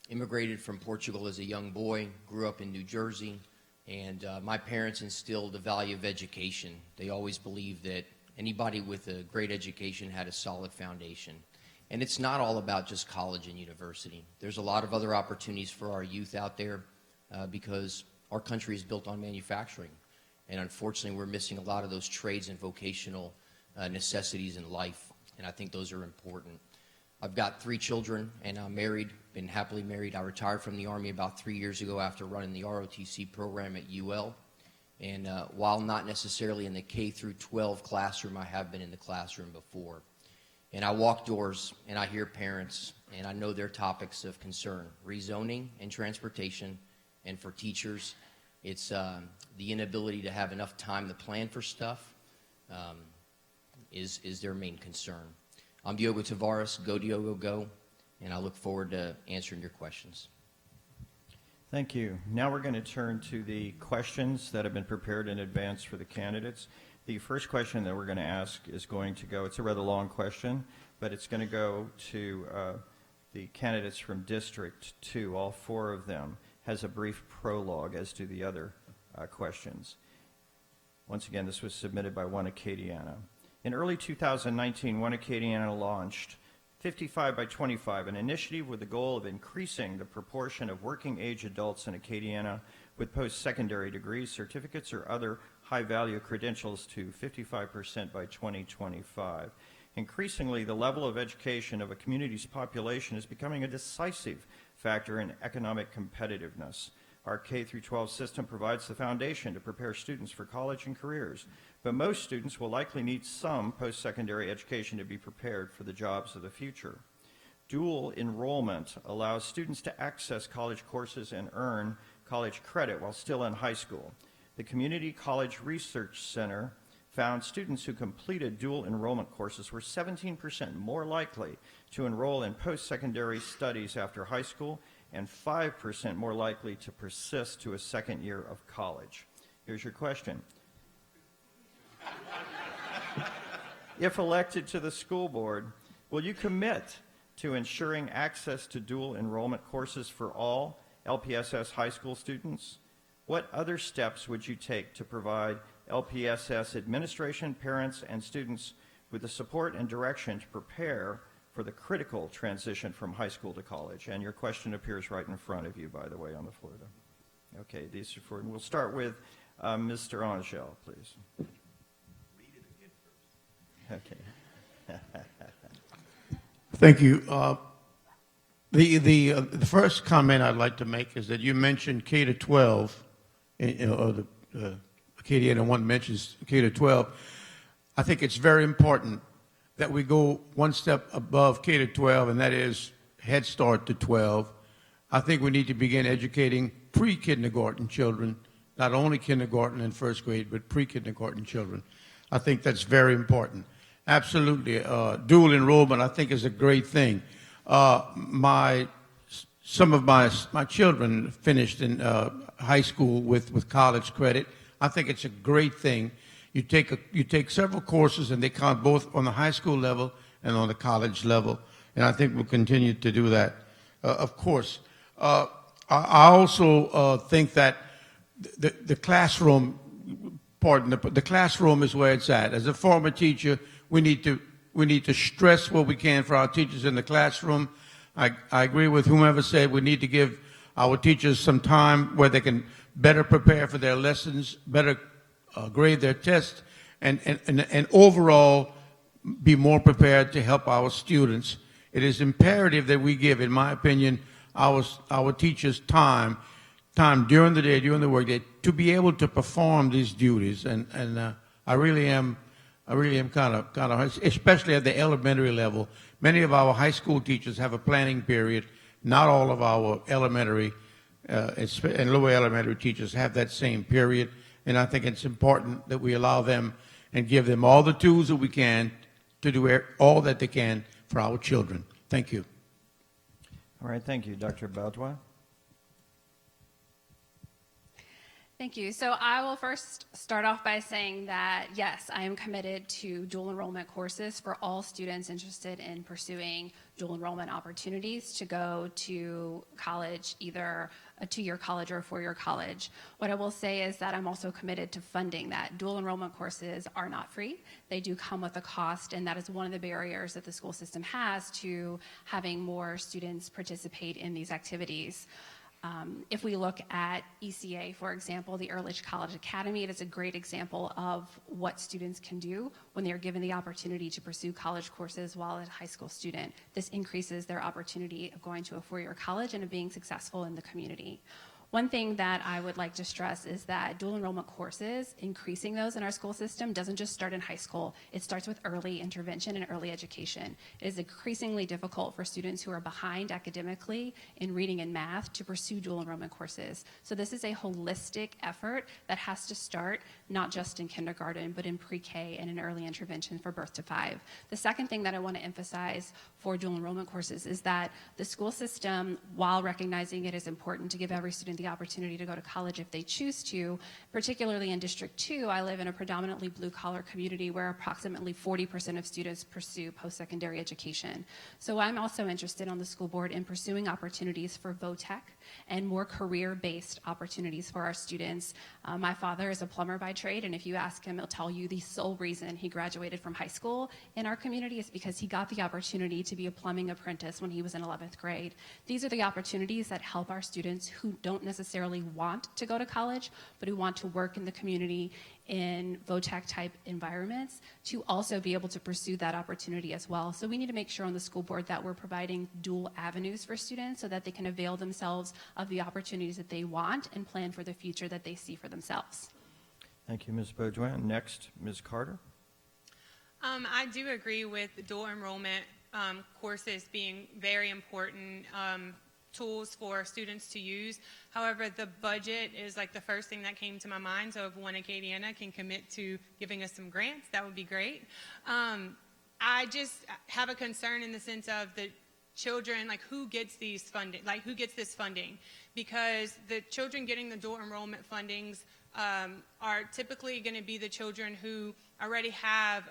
Immigrated from Portugal as a young boy, grew up in New Jersey, and my parents instilled the value of education. They always believed that anybody with a great education had a solid foundation. And it's not all about just college and university. There's a lot of other opportunities for our youth out there because our country is built on manufacturing. And unfortunately, we're missing a lot of those trades and vocational necessities in life, and I think those are important. I've got 3 children, and I'm married, been happily married. I retired from the Army about 3 years ago after running the ROTC program at UL. And while not necessarily in the K through 12 classroom, I have been in the classroom before. And I walk doors, and I hear parents, and I know their topics of concern: rezoning and transportation. And for teachers, it's the inability to have enough time to plan for stuff is their main concern. I'm Diogo Tavares. Go Diogo, go. And I look forward to answering your questions. Thank you. Now we're going to turn to the questions that have been prepared in advance for the candidates. The first question that we're going to ask is going to go, it's a rather long question, but it's going to go to the candidates from District 2. All 4 of them has a brief prologue, as do the other questions. Once again, this was submitted by One Acadiana. In early 2019, One Acadiana launched 55 by 25, an initiative with the goal of increasing the proportion of working-age adults in Acadiana with post-secondary degrees, certificates, or other high-value credentials to 55% by 2025. Increasingly, the level of education of a community's population is becoming a decisive factor in economic competitiveness. Our K-12 system provides the foundation to prepare students for college and careers, but most students will likely need some post-secondary education to be prepared for the jobs of the future. Dual enrollment allows students to access college courses and earn college credit while still in high school. The Community College Research Center found students who completed dual enrollment courses were 17% more likely to enroll in post-secondary studies after high school and 5% more likely to persist to a second year of college. Here's your question. If elected to the school board, will you commit to ensuring access to dual enrollment courses for all LPSS high school students? What other steps would you take to provide LPSS administration, parents, and students with the support and direction to prepare for the critical transition from high school to college? And your question appears right in front of you, by the way, on the floor there. Okay, these are for, we'll start with Mr. Angel, please. Read it again first. Okay. Thank you. The first comment I'd like to make is that you mentioned K to 12, or the Acadiana one mentions K to 12. I think it's very important that we go one step above K to 12, and that is Head Start to 12. I think we need to begin educating pre-kindergarten children, not only kindergarten and first grade, but pre-kindergarten children. I think that's very important. Absolutely. Dual enrollment, I think, is a great thing. Some of my children finished in high school with college credit. I think it's a great thing. You take several courses, and they count both on the high school level and on the college level, and I think we'll continue to do that. Of course, I also think that the classroom, the classroom is where it's at. As a former teacher, we need to stress what we can for our teachers in the classroom. I agree with whomever said we need to give our teachers some time where they can better prepare for their lessons, better grade their tests, and overall be more prepared to help our students. It is imperative that we give, in my opinion, our teachers time during the day, during the workday, to be able to perform these duties. And I really am kind of, especially at the elementary level. Many of our high school teachers have a planning period. Not all of our elementary and lower elementary teachers have that same period. And I think it's important that we allow them and give them all the tools that we can to do all that they can for our children. Thank you. All right, thank you. Dr. Baudouin? Thank you. So I will first start off by saying that, yes, I am committed to dual enrollment courses for all students interested in pursuing dual enrollment opportunities to go to college, either a 2-year college or a 4-year college. What I will say is that I'm also committed to funding that. Dual enrollment courses are not free. They do come with a cost, and that is one of the barriers that the school system has to having more students participate in these activities. If we look at ECA, for example, the Ehrlich College Academy, it is a great example of what students can do when they are given the opportunity to pursue college courses while a high school student. This increases their opportunity of going to a four-year college and of being successful in the community. One thing that I would like to stress is that dual enrollment courses, increasing those in our school system, doesn't just start in high school. It starts with early intervention and early education. It is increasingly difficult for students who are behind academically in reading and math to pursue dual enrollment courses. So this is a holistic effort that has to start not just in kindergarten, but in pre-K and in early intervention for birth to 5. The second thing that I want to emphasize for dual enrollment courses is that the school system, while recognizing it is important to give every student the opportunity to go to college if they choose to, particularly in District 2, I live in a predominantly blue-collar community where approximately 40% of students pursue post-secondary education. So I'm also interested on the school board in pursuing opportunities for VOTEC and more career-based opportunities for our students. My father is a plumber by trade, and if you ask him, he'll tell you the sole reason he graduated from high school in our community is because he got the opportunity to be a plumbing apprentice when he was in 11th grade. These are the opportunities that help our students who don't necessarily want to go to college, but who want to work in the community in VOTEC type environments to also be able to pursue that opportunity as well. So we need to make sure on the school board that we're providing dual avenues for students so that they can avail themselves of the opportunities that they want and plan for the future that they see for themselves. Thank you, Ms. Beaudoin. Next, Ms. Carter. I do agree with dual enrollment courses being very important tools for students to use. However, the budget is like the first thing that came to my mind. So if one Acadiana can commit to giving us some grants, that would be great. I just have a concern in the sense of the children, like who gets these funding, like who gets this funding? Because the children getting the dual enrollment fundings are typically going to be the children who already have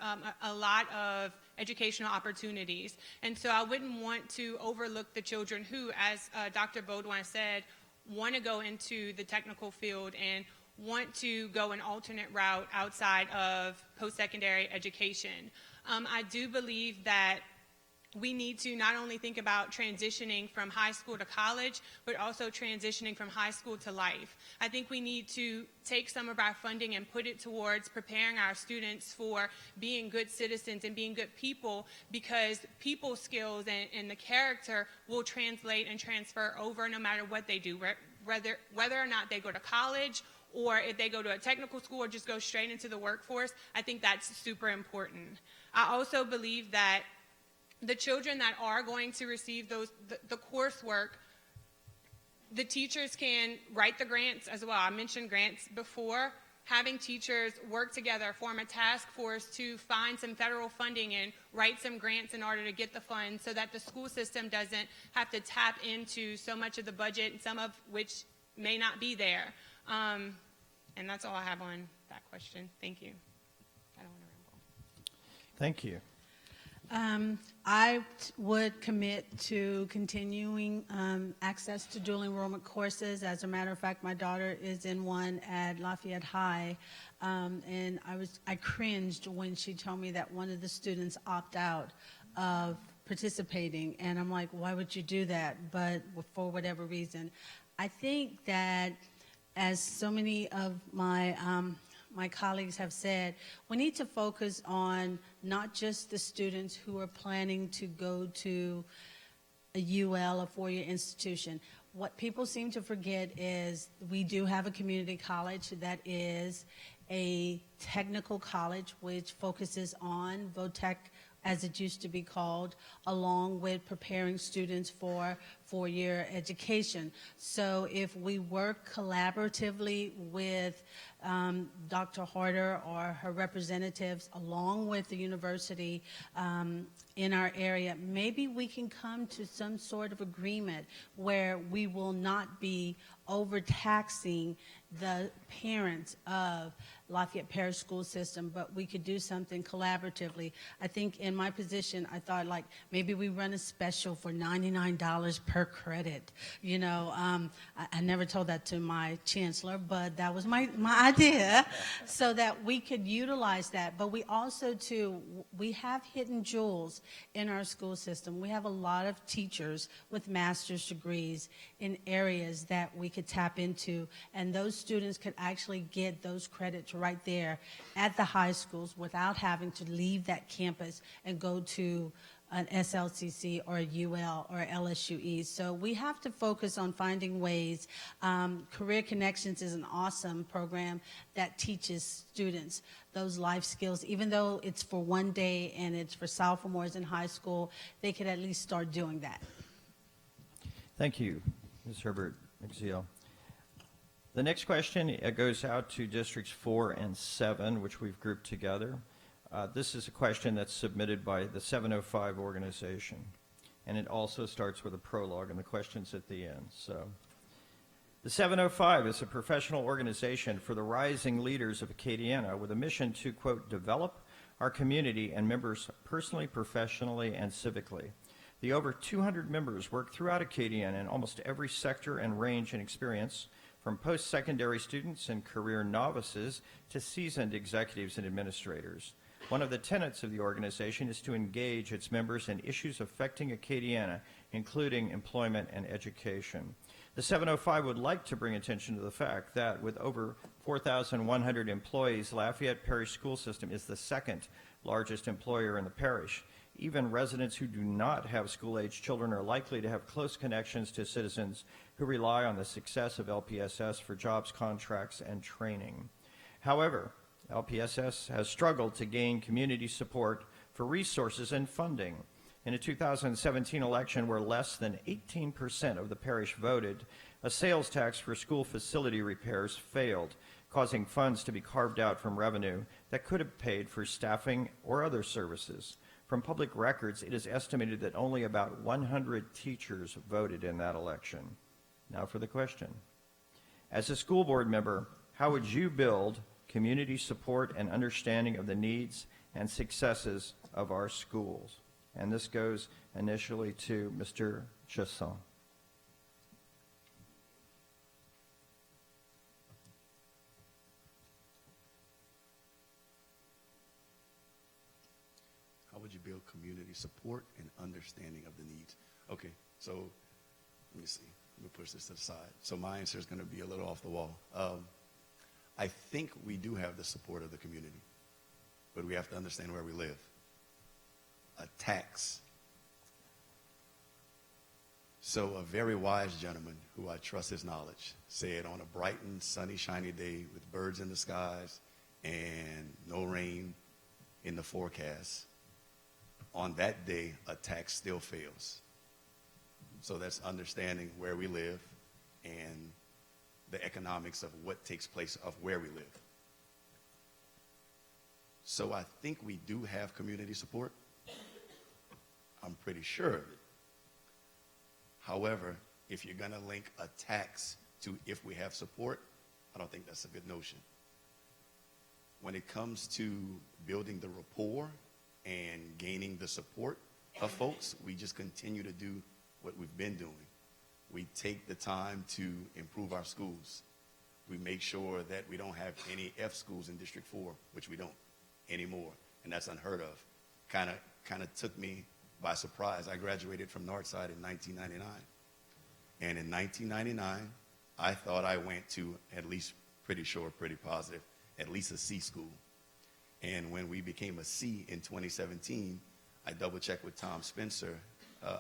a lot of educational opportunities. And so I wouldn't want to overlook the children who, as Dr. Beaudoin said, want to go into the technical field and want to go an alternate route outside of post-secondary education. I do believe that we need to not only think about transitioning from high school to college, but also transitioning from high school to life. I think we need to take some of our funding and put it towards preparing our students for being good citizens and being good people, because people skills and the character will translate and transfer over no matter what they do, whether or not they go to college or if they go to a technical school or just go straight into the workforce. I think that's super important. I also believe that the children that are going to receive the coursework, the teachers can write the grants as well. I mentioned grants before. Having teachers work together, form a task force to find some federal funding and write some grants in order to get the funds so that the school system doesn't have to tap into so much of the budget, some of which may not be there. And that's all I have on that question. Thank you. I don't want to ramble. Thank you. I would commit to continuing access to dual enrollment courses. As a matter of fact, my daughter is in one at Lafayette High, and I cringed when she told me that one of the students opted out of participating, and I'm like, why would you do that? But for whatever reason, I think that, as so many of my colleagues have said, we need to focus on not just the students who are planning to go to a UL, a four-year institution. What people seem to forget is we do have a community college that is a technical college which focuses on VOTEC, as it used to be called, along with preparing students for four-year education. So if we work collaboratively with Dr. Harder or her representatives along with the university in our area, maybe we can come to some sort of agreement where we will not be overtaxing the parents of Lafayette Parish School System, but we could do something collaboratively. I think in my position, I thought like maybe we run a special for $99 per per credit. You know, I never told that to my chancellor, but that was my idea, so that we could utilize that. But we also, too, we have hidden jewels in our school system. We have a lot of teachers with master's degrees in areas that we could tap into, and those students could actually get those credits right there at the high schools without having to leave that campus and go to an SLCC or a UL or LSUE. So we have to focus on finding ways. Career Connections is an awesome program that teaches students those life skills. Even though it's for one day and it's for sophomores in high school, they could at least start doing that. Thank you, Ms. Herbert-McZeal. The next question goes out to Districts 4 and 7, which we've grouped together. This is a question that's submitted by the 705 organization, and it also starts with a prologue, and the question's at the end. So, the 705 is a professional organization for the rising leaders of Acadiana with a mission to, quote, develop our community and members personally, professionally, and civically. The over 200 members work throughout Acadiana in almost every sector and range in experience, from post-secondary students and career novices to seasoned executives and administrators. One of the tenets of the organization is to engage its members in issues affecting Acadiana, including employment and education. The 705 would like to bring attention to the fact that with over 4,100 employees, Lafayette Parish School System is the second largest employer in the parish. Even residents who do not have school-age children are likely to have close connections to citizens who rely on the success of LPSS for jobs, contracts, and training. However, LPSS has struggled to gain community support for resources and funding. In a 2017 election where less than 18% of the parish voted, a sales tax for school facility repairs failed, causing funds to be carved out from revenue that could have paid for staffing or other services. From public records, it is estimated that only about 100 teachers voted in that election. Now for the question. As a school board member, how would you build community support and understanding of the needs and successes of our schools? And this goes initially to Mr. Chasson. How would you build community support and understanding of the needs? Okay, so let me see. Let me push this to the side. So my answer is going to be a little off the wall. I think we do have the support of the community, but we have to understand where we live. A tax. So a very wise gentleman who I trust his knowledge said on a bright and sunny, shiny day with birds in the skies and no rain in the forecast, on that day, a tax still fails. So that's understanding where we live and the economics of what takes place of where we live. So I think we do have community support. I'm pretty sure of it. However, if you're going to link a tax to if we have support, I don't think that's a good notion. When it comes to building the rapport and gaining the support of folks, we just continue to do what we've been doing. We take the time to improve our schools. We make sure that we don't have any F schools in District 4, which we don't anymore, and that's unheard of. Kind of took me by surprise. I graduated from Northside in 1999, and in 1999, I thought I went to at least pretty positive, at least a C school. And when we became a C in 2017, I double-checked with Tom Spencer,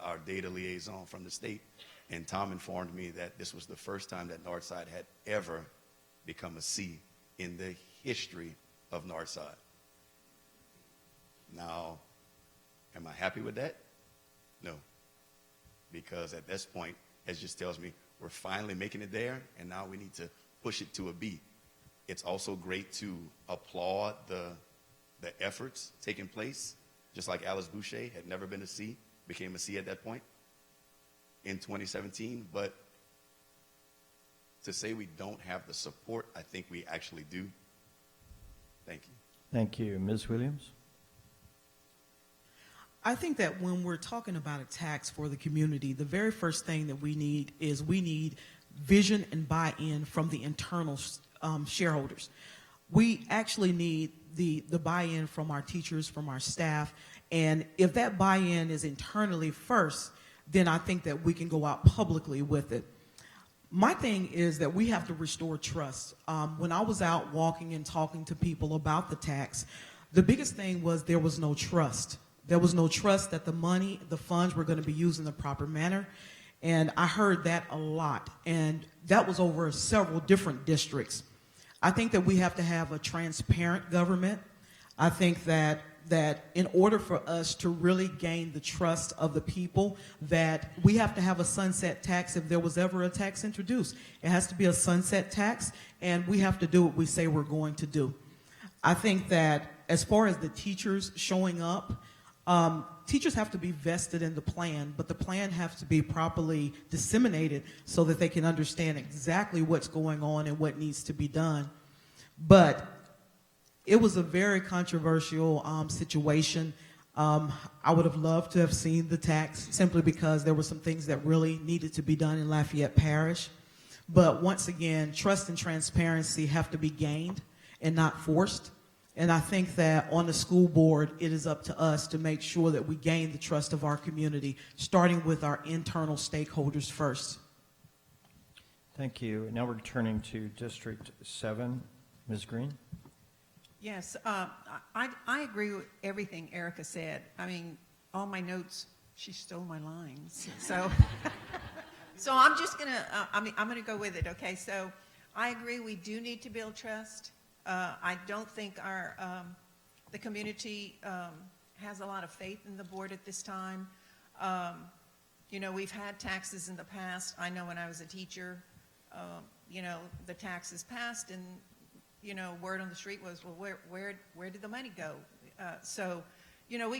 our data liaison from the state, and Tom informed me that this was the first time that Northside had ever become a C in the history of Northside. Now, am I happy with that? No. Because at this point, it just tells me we're finally making it there, and now we need to push it to a B. It's also great to applaud the efforts taking place, just like Alice Boucher had never been a C, became a C at that point in 2017. But to say we don't have the support, I think we actually do. Thank you. Thank you. Ms. Williams? I think that when we're talking about a tax for the community, the very first thing that we need vision and buy-in from the internal shareholders. We actually need the buy-in from our teachers, from our staff, and if that buy-in is internally first, then I think that we can go out publicly with it. My thing is that we have to restore trust. When I was out walking and talking to people about the tax, the biggest thing was there was no trust. There was no trust that the funds were going to be used in the proper manner. And I heard that a lot. And that was over several different districts. I think that we have to have a transparent government. I think that in order for us to really gain the trust of the people, that we have to have a sunset tax if there was ever a tax introduced. It has to be a sunset tax, and we have to do what we say we're going to do. I think that as far as the teachers showing up, teachers have to be vested in the plan, but the plan has to be properly disseminated so that they can understand exactly what's going on and what needs to be done. But it was a very controversial situation. I would have loved to have seen the tax simply because there were some things that really needed to be done in Lafayette Parish. But once again, trust and transparency have to be gained and not forced. And I think that on the school board, it is up to us to make sure that we gain the trust of our community, starting with our internal stakeholders first. Thank you. Now we're turning to District 7. Ms. Green? Yes, I agree with everything Erica said. I mean, all my notes, she stole my lines. So, so I'm just going to, I'm going to go with it, okay? So I agree we do need to build trust. I don't think the community has a lot of faith in the board at this time. You know, we've had taxes in the past. I know when I was a teacher, you know, the taxes passed and, you know, word on the street was, well, where did the money go? So, you know,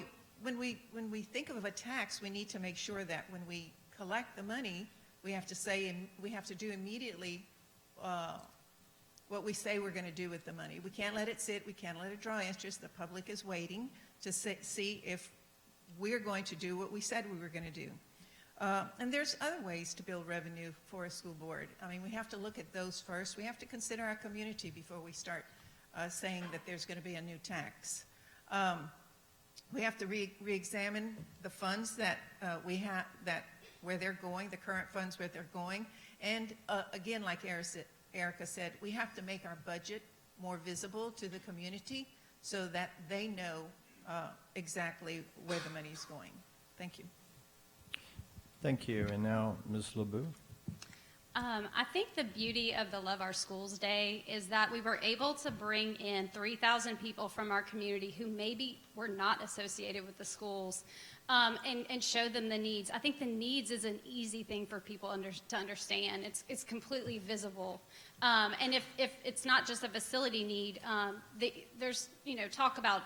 when we think of a tax, we need to make sure that when we collect the money, we have to say, and we have to do immediately what we say we're going to do with the money. We can't let it sit. We can't let it draw interest. The public is waiting to see if we're going to do what we said we were going to do. And there's other ways to build revenue for a school board. I mean, we have to look at those first. We have to consider our community before we start saying that there's going to be a new tax. We have to re-examine the funds that we have, where they're going, the current funds where they're going. And again, like Erica said, we have to make our budget more visible to the community so that they know exactly where the money is going. Thank you. Thank you. And now, Ms. Labue. I think the beauty of the Love Our Schools Day is that we were able to bring in 3,000 people from our community who maybe were not associated with the schools and show them the needs. I think the needs is an easy thing for people to understand. It's completely visible. And if it's not just a facility need, there's, you know, talk about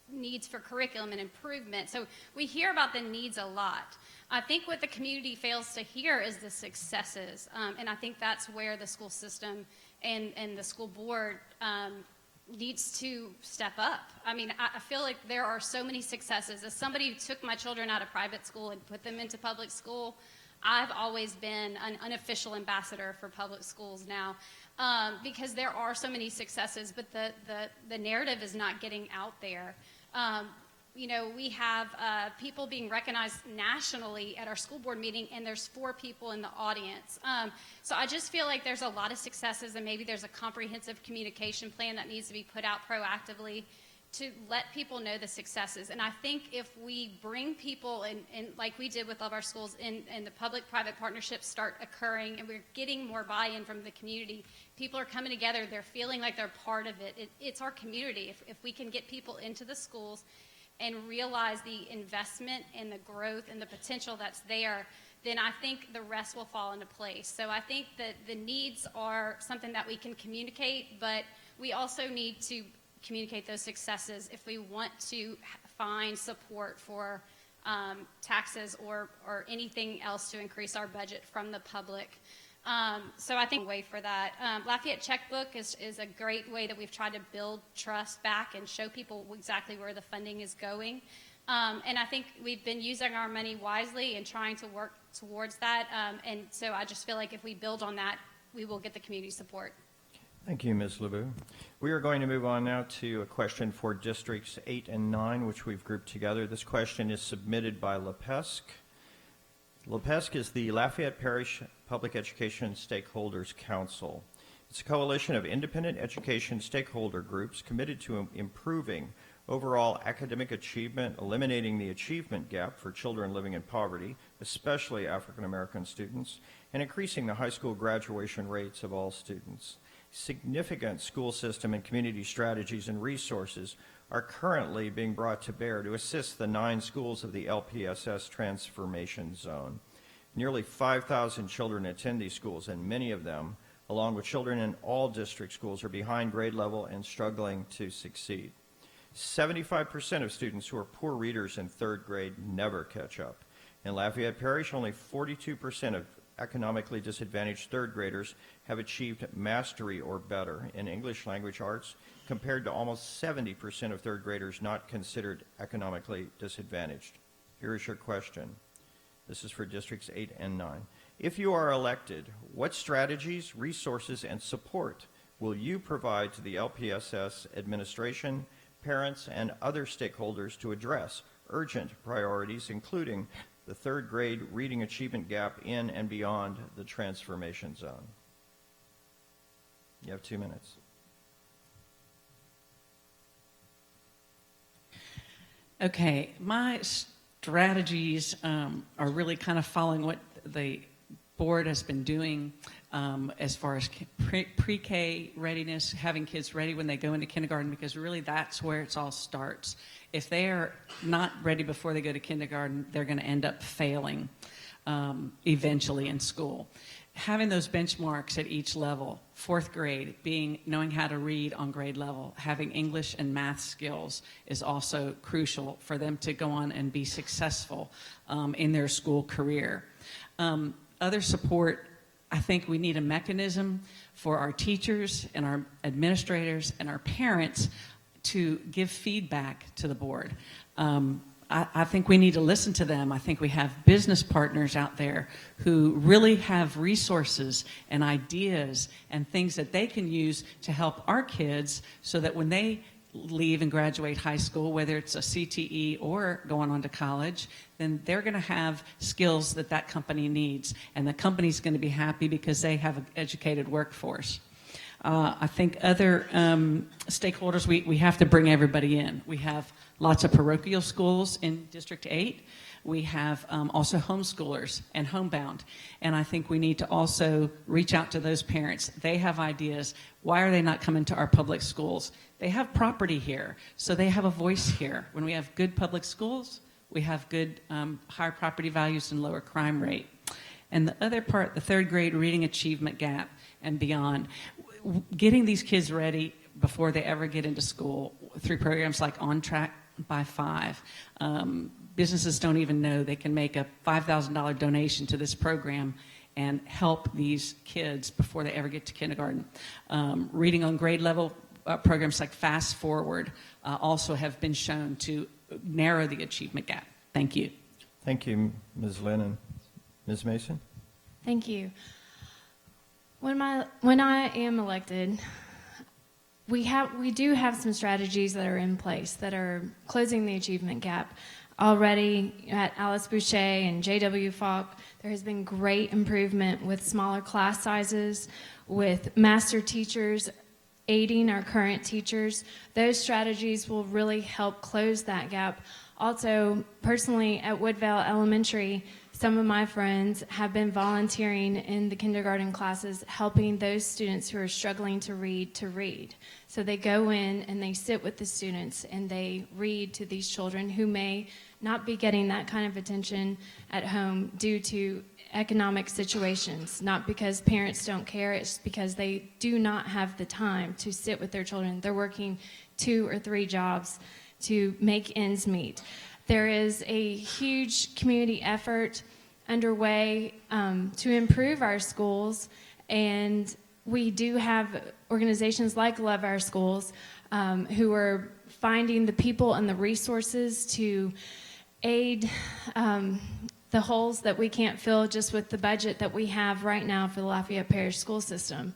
needs for curriculum and improvement. So we hear about the needs a lot. I think what the community fails to hear is the successes. And I think that's where the school system and the school board needs to step up. I mean, I feel like there are so many successes. As somebody who took my children out of private school and put them into public school, I've always been an unofficial ambassador for public schools now because there are so many successes, but the narrative is not getting out there. You know, we have people being recognized nationally at our school board meeting, and there's 4 people in the audience. So I just feel like there's a lot of successes, and maybe there's a comprehensive communication plan that needs to be put out proactively to let people know the successes. And I think if we bring people in like we did with Love Our Schools, and the public-private partnerships start occurring, and we're getting more buy-in from the community, people are coming together, they're feeling like they're part of it. It's our community. If we can get people into the schools and realize the investment and the growth and the potential that's there, then I think the rest will fall into place. So I think that the needs are something that we can communicate, but we also need to communicate those successes if we want to find support for taxes or anything else to increase our budget from the public. So I think a way for that. Lafayette Checkbook is a great way that we've tried to build trust back and show people exactly where the funding is going. And I think we've been using our money wisely and trying to work towards that. And so I just feel like if we build on that, we will get the community support. Thank you, Ms. Labue. We are going to move on now to a question for Districts 8 and 9, which we've grouped together. This question is submitted by LAPESC. LAPESC is the Lafayette Parish Public Education Stakeholders Council. It's a coalition of independent education stakeholder groups committed to improving overall academic achievement, eliminating the achievement gap for children living in poverty, especially African American students, and increasing the high school graduation rates of all students. Significant school system and community strategies and resources are currently being brought to bear to assist the 9 schools of the LPSS transformation zone. Nearly 5,000 children attend these schools, and many of them, along with children in all district schools, are behind grade level and struggling to succeed. 75% of students who are poor readers in 3rd grade never catch up. In Lafayette Parish, only 42% of economically disadvantaged 3rd graders have achieved mastery or better in English language arts, compared to almost 70% of 3rd graders not considered economically disadvantaged. Here is your question. This is for Districts 8 and 9. If you are elected, what strategies, resources, and support will you provide to the LPSS administration, parents, and other stakeholders to address urgent priorities, including the 3rd grade reading achievement gap in and beyond the transformation zone? You have 2 minutes. Okay, my strategies are really kind of following what the board has been doing as far as pre-K readiness, having kids ready when they go into kindergarten, because really that's where it all starts. If they are not ready before they go to kindergarten, they're going to end up failing eventually in school. Having those benchmarks at each level, 4th grade, knowing how to read on grade level, having English and math skills is also crucial for them to go on and be successful in their school career. Other support, I think we need a mechanism for our teachers and our administrators and our parents to give feedback to the board. I think we need to listen to them. I think we have business partners out there who really have resources and ideas and things that they can use to help our kids so that when they leave and graduate high school, whether it's a CTE or going on to college, then they're going to have skills that that company needs. And the company's going to be happy because they have an educated workforce. I think other stakeholders, we have to bring everybody in. We have lots of parochial schools in District 8. We have also homeschoolers and homebound. And I think we need to also reach out to those parents. They have ideas. Why are they not coming to our public schools? They have property here, so they have a voice here. When we have good public schools, we have good higher property values and lower crime rate. And the other part, the 3rd grade reading achievement gap and beyond, getting these kids ready before they ever get into school through programs like On Track by 5. Businesses don't even know they can make a $5,000 donation to this program and help these kids before they ever get to kindergarten. Reading on grade level programs like Fast Forward also have been shown to narrow the achievement gap. Thank you. Thank you, Ms. Lennon. Ms. Mason? Thank you. When I am elected, we do have some strategies that are in place that are closing the achievement gap. Already at Alice Boucher and J.W. Falk, there has been great improvement with smaller class sizes, with master teachers aiding our current teachers. Those strategies will really help close that gap. Also, personally at Woodvale Elementary, some of my friends have been volunteering in the kindergarten classes, helping those students who are struggling to read. So they go in and they sit with the students and they read to these children who may not be getting that kind of attention at home due to economic situations, not because parents don't care, it's because they do not have the time to sit with their children. They're working 2 or 3 jobs to make ends meet. There is a huge community effort underway to improve our schools, and we do have organizations like Love Our Schools who are finding the people and the resources to aid the holes that we can't fill just with the budget that we have right now for the Lafayette Parish School System.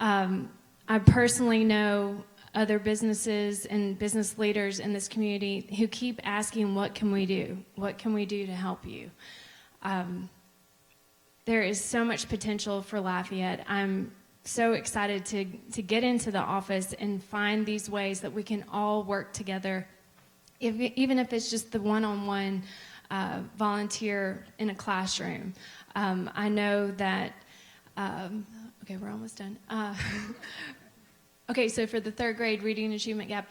I personally know other businesses and business leaders in this community who keep asking, what can we do? What can we do to help you? There is so much potential for Lafayette. I'm so excited to get into the office and find these ways that we can all work together, even if it's just the one-on-one volunteer in a classroom. I know that, okay, we're almost done. Okay, so for the third grade reading achievement gap,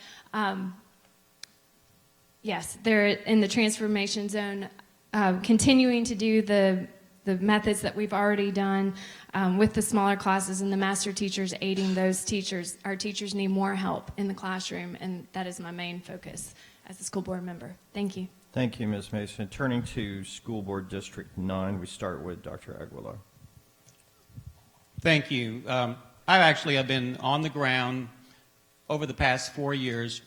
yes, they're in the transformation zone, continuing to do the methods that we've already done with the smaller classes and the master teachers aiding those teachers. Our teachers need more help in the classroom, and that is my main focus as a school board member. Thank you. Thank you, Ms. Mason. Turning to School Board District 9, we start with Dr. Aguillard. Thank you. I've been on the ground over the past 4 years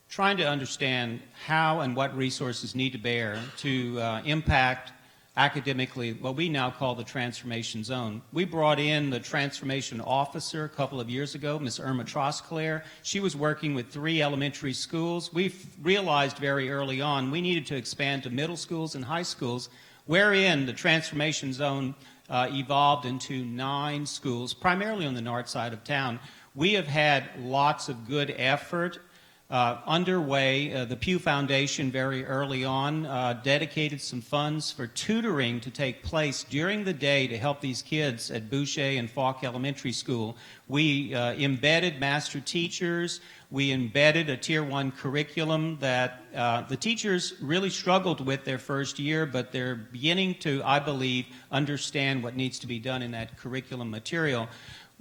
trying to understand how and what resources need to bear to impact academically what we now call the transformation zone. We brought in the transformation officer a couple of years ago, Ms. Irma Trosclair. She was working with 3 elementary schools. We realized very early on we needed to expand to middle schools and high schools, wherein the transformation zone evolved into 9 schools, primarily on the north side of town. We have had lots of good effort underway. The Pew Foundation very early on dedicated some funds for tutoring to take place during the day to help these kids at Boucher and Falk Elementary School. We embedded master teachers. We embedded a Tier 1 curriculum that the teachers really struggled with their first year, but they're beginning to, I believe, understand what needs to be done in that curriculum material.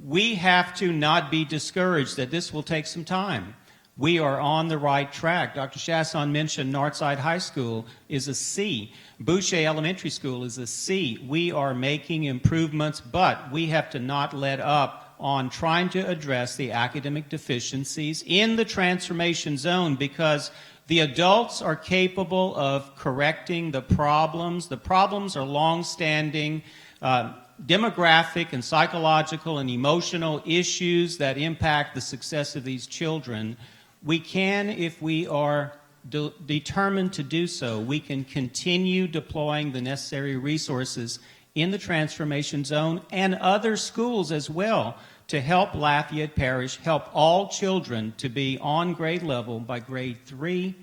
We have to not be discouraged that this will take some time. We are on the right track. Dr. Chasson mentioned Northside High School is a C. Boucher Elementary School is a C. We are making improvements, but we have to not let up on trying to address the academic deficiencies in the transformation zone, because the adults are capable of correcting the problems. The problems are long-standing demographic and psychological and emotional issues that impact the success of these children. We can, if we are determined to do so, we can continue deploying the necessary resources in the transformation zone and other schools as well to help Lafayette Parish, help all children to be on grade level by grade 3.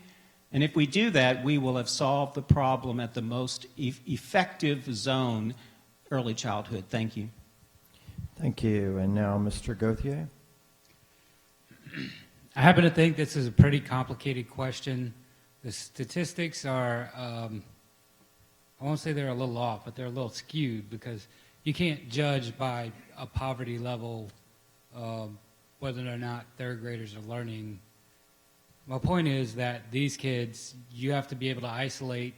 And if we do that, we will have solved the problem at the most effective zone, early childhood. Thank you. Thank you. And now Mr. Gauthier. I happen to think this is a pretty complicated question. The statistics are, I won't say they're a little off, but they're a little skewed, because you can't judge by a poverty level whether or not third graders are learning. My point is that these kids, you have to be able to isolate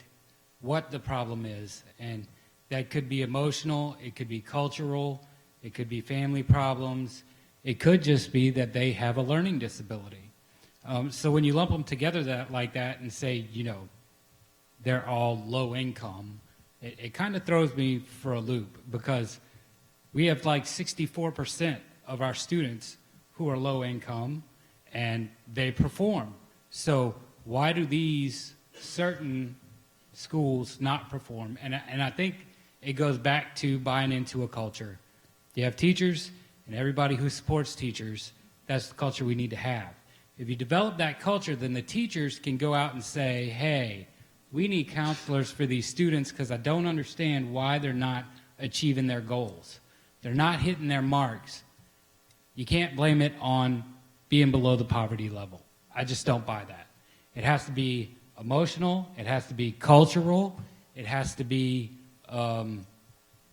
what the problem is, and that could be emotional, it could be cultural, it could be family problems. It could just be that they have a learning disability. So when you lump them together like that and say, you know, they're all low income, it kind of throws me for a loop, because we have like 64% of our students who are low income and they perform. So why do these certain schools not perform? And I think it goes back to buying into a culture. You have teachers, and everybody who supports teachers, that's the culture we need to have. If you develop that culture, then the teachers can go out and say, hey, we need counselors for these students because I don't understand why they're not achieving their goals. They're not hitting their marks. You can't blame it on being below the poverty level. I just don't buy that. It has to be emotional. It has to be cultural. It has to be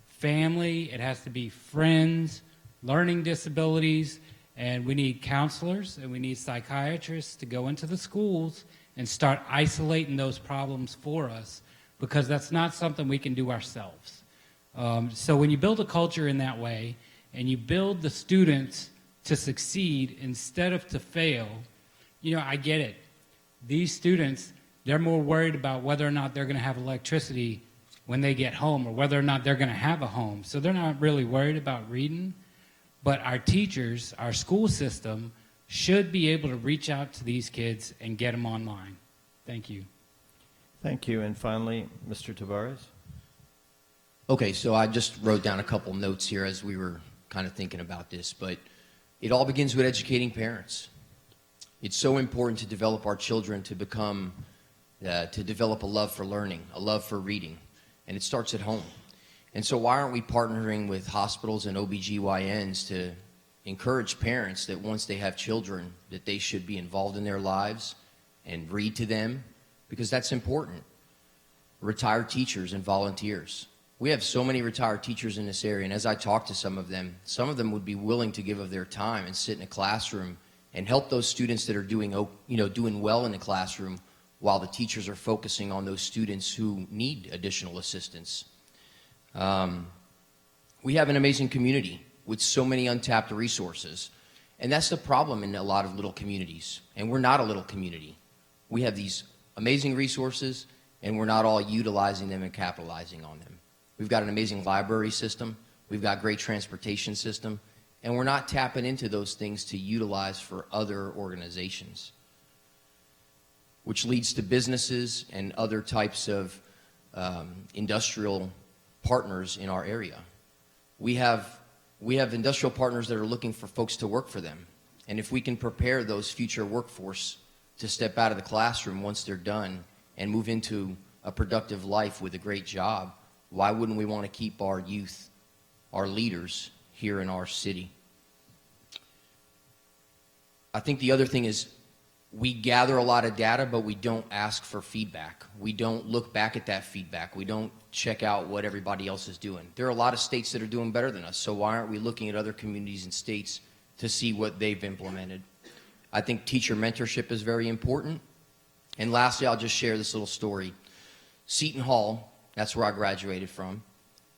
family. It has to be friends, learning disabilities, and we need counselors and we need psychiatrists to go into the schools and start isolating those problems for us, because that's not something we can do ourselves. So when you build a culture in that way and you build the students to succeed instead of to fail, I get it. These students, they're more worried about whether or not they're going to have electricity when they get home or whether or not they're going to have a home. So they're not really worried about reading. But our teachers, our school system, should be able to reach out to these kids and get them online. Thank you. Thank you. And finally, Mr. Tavares. Okay, so I just wrote down a couple notes here as we were kind of thinking about this, but it all begins with educating parents. It's so important to develop our children to develop a love for learning, a love for reading, and it starts at home. And so why aren't we partnering with hospitals and OBGYNs to encourage parents that once they have children, that they should be involved in their lives and read to them, because that's important. Retired teachers and volunteers. We have so many retired teachers in this area, and as I talk to some of them would be willing to give of their time and sit in a classroom and help those students that are doing well in the classroom while the teachers are focusing on those students who need additional assistance. We have an amazing community with so many untapped resources, and that's the problem in a lot of little communities, and we're not a little community. We have these amazing resources, and we're not all utilizing them and capitalizing on them. We've got an amazing library system, we've got great transportation system, and we're not tapping into those things to utilize for other organizations, which leads to businesses and other types of industrial partners in our area. We have industrial partners that are looking for folks to work for them, and if we can prepare those future workforce to step out of the classroom once they're done and move into a productive life with a great job, why wouldn't we want to keep our youth, our leaders here in our city? I think the other thing is we gather a lot of data, but we don't ask for feedback. We don't look back at that feedback. We don't check out what everybody else is doing. There are a lot of states that are doing better than us, so why aren't we looking at other communities and states to see what they've implemented? I think teacher mentorship is very important. And lastly, I'll just share this little story. Seton Hall, that's where I graduated from,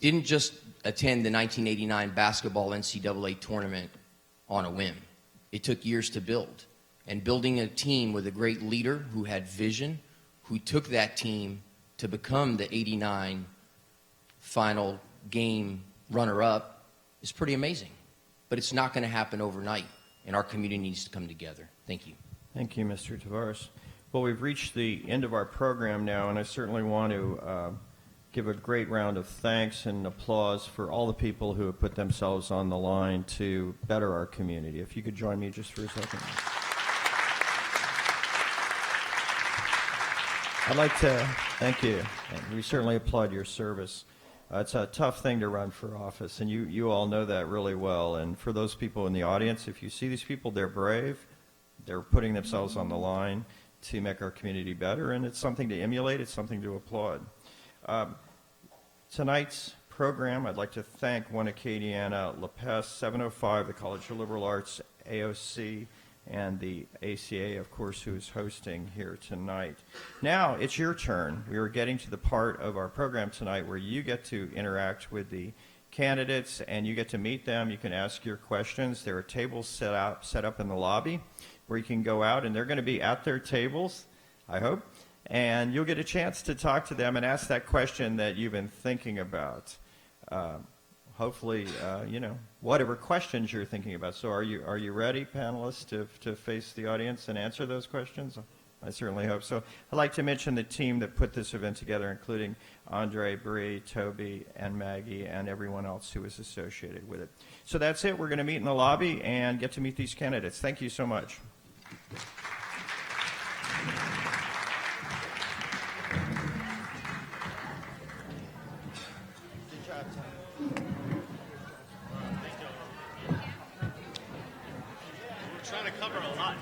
didn't just attend the 1989 basketball NCAA tournament on a whim. It took years to build. And building a team with a great leader who had vision, who took that team to become the 89 final game runner-up is pretty amazing. But it's not going to happen overnight, and our community needs to come together. Thank you. Thank you, Mr. Tavares. Well, we've reached the end of our program now, and I certainly want to give a great round of thanks and applause for all the people who have put themselves on the line to better our community. If you could join me just for a second. I'd like to thank you, and we certainly applaud your service. It's a tough thing to run for office, and you all know that really well. And for those people in the audience, if you see these people, they're brave. They're putting themselves on the line to make our community better, and it's something to emulate. It's something to applaud. Tonight's program, I'd like to thank One Acadiana, LaPest, 705, the College of Liberal Arts, AOC, and the ACA, of course, who is hosting here tonight. Now, it's your turn. We are getting to the part of our program tonight where you get to interact with the candidates, and you get to meet them. You can ask your questions. There are tables set up in the lobby where you can go out, and they're going to be at their tables, I hope, and you'll get a chance to talk to them and ask that question that you've been thinking about. Hopefully, whatever questions you're thinking about. So are you ready, panelists, to face the audience and answer those questions? I certainly hope so. I'd like to mention the team that put this event together, including Andre, Bree, Toby, and Maggie, and everyone else who is associated with it. So that's it. We're going to meet in the lobby and get to meet these candidates. Thank you so much. We're trying to cover a lot.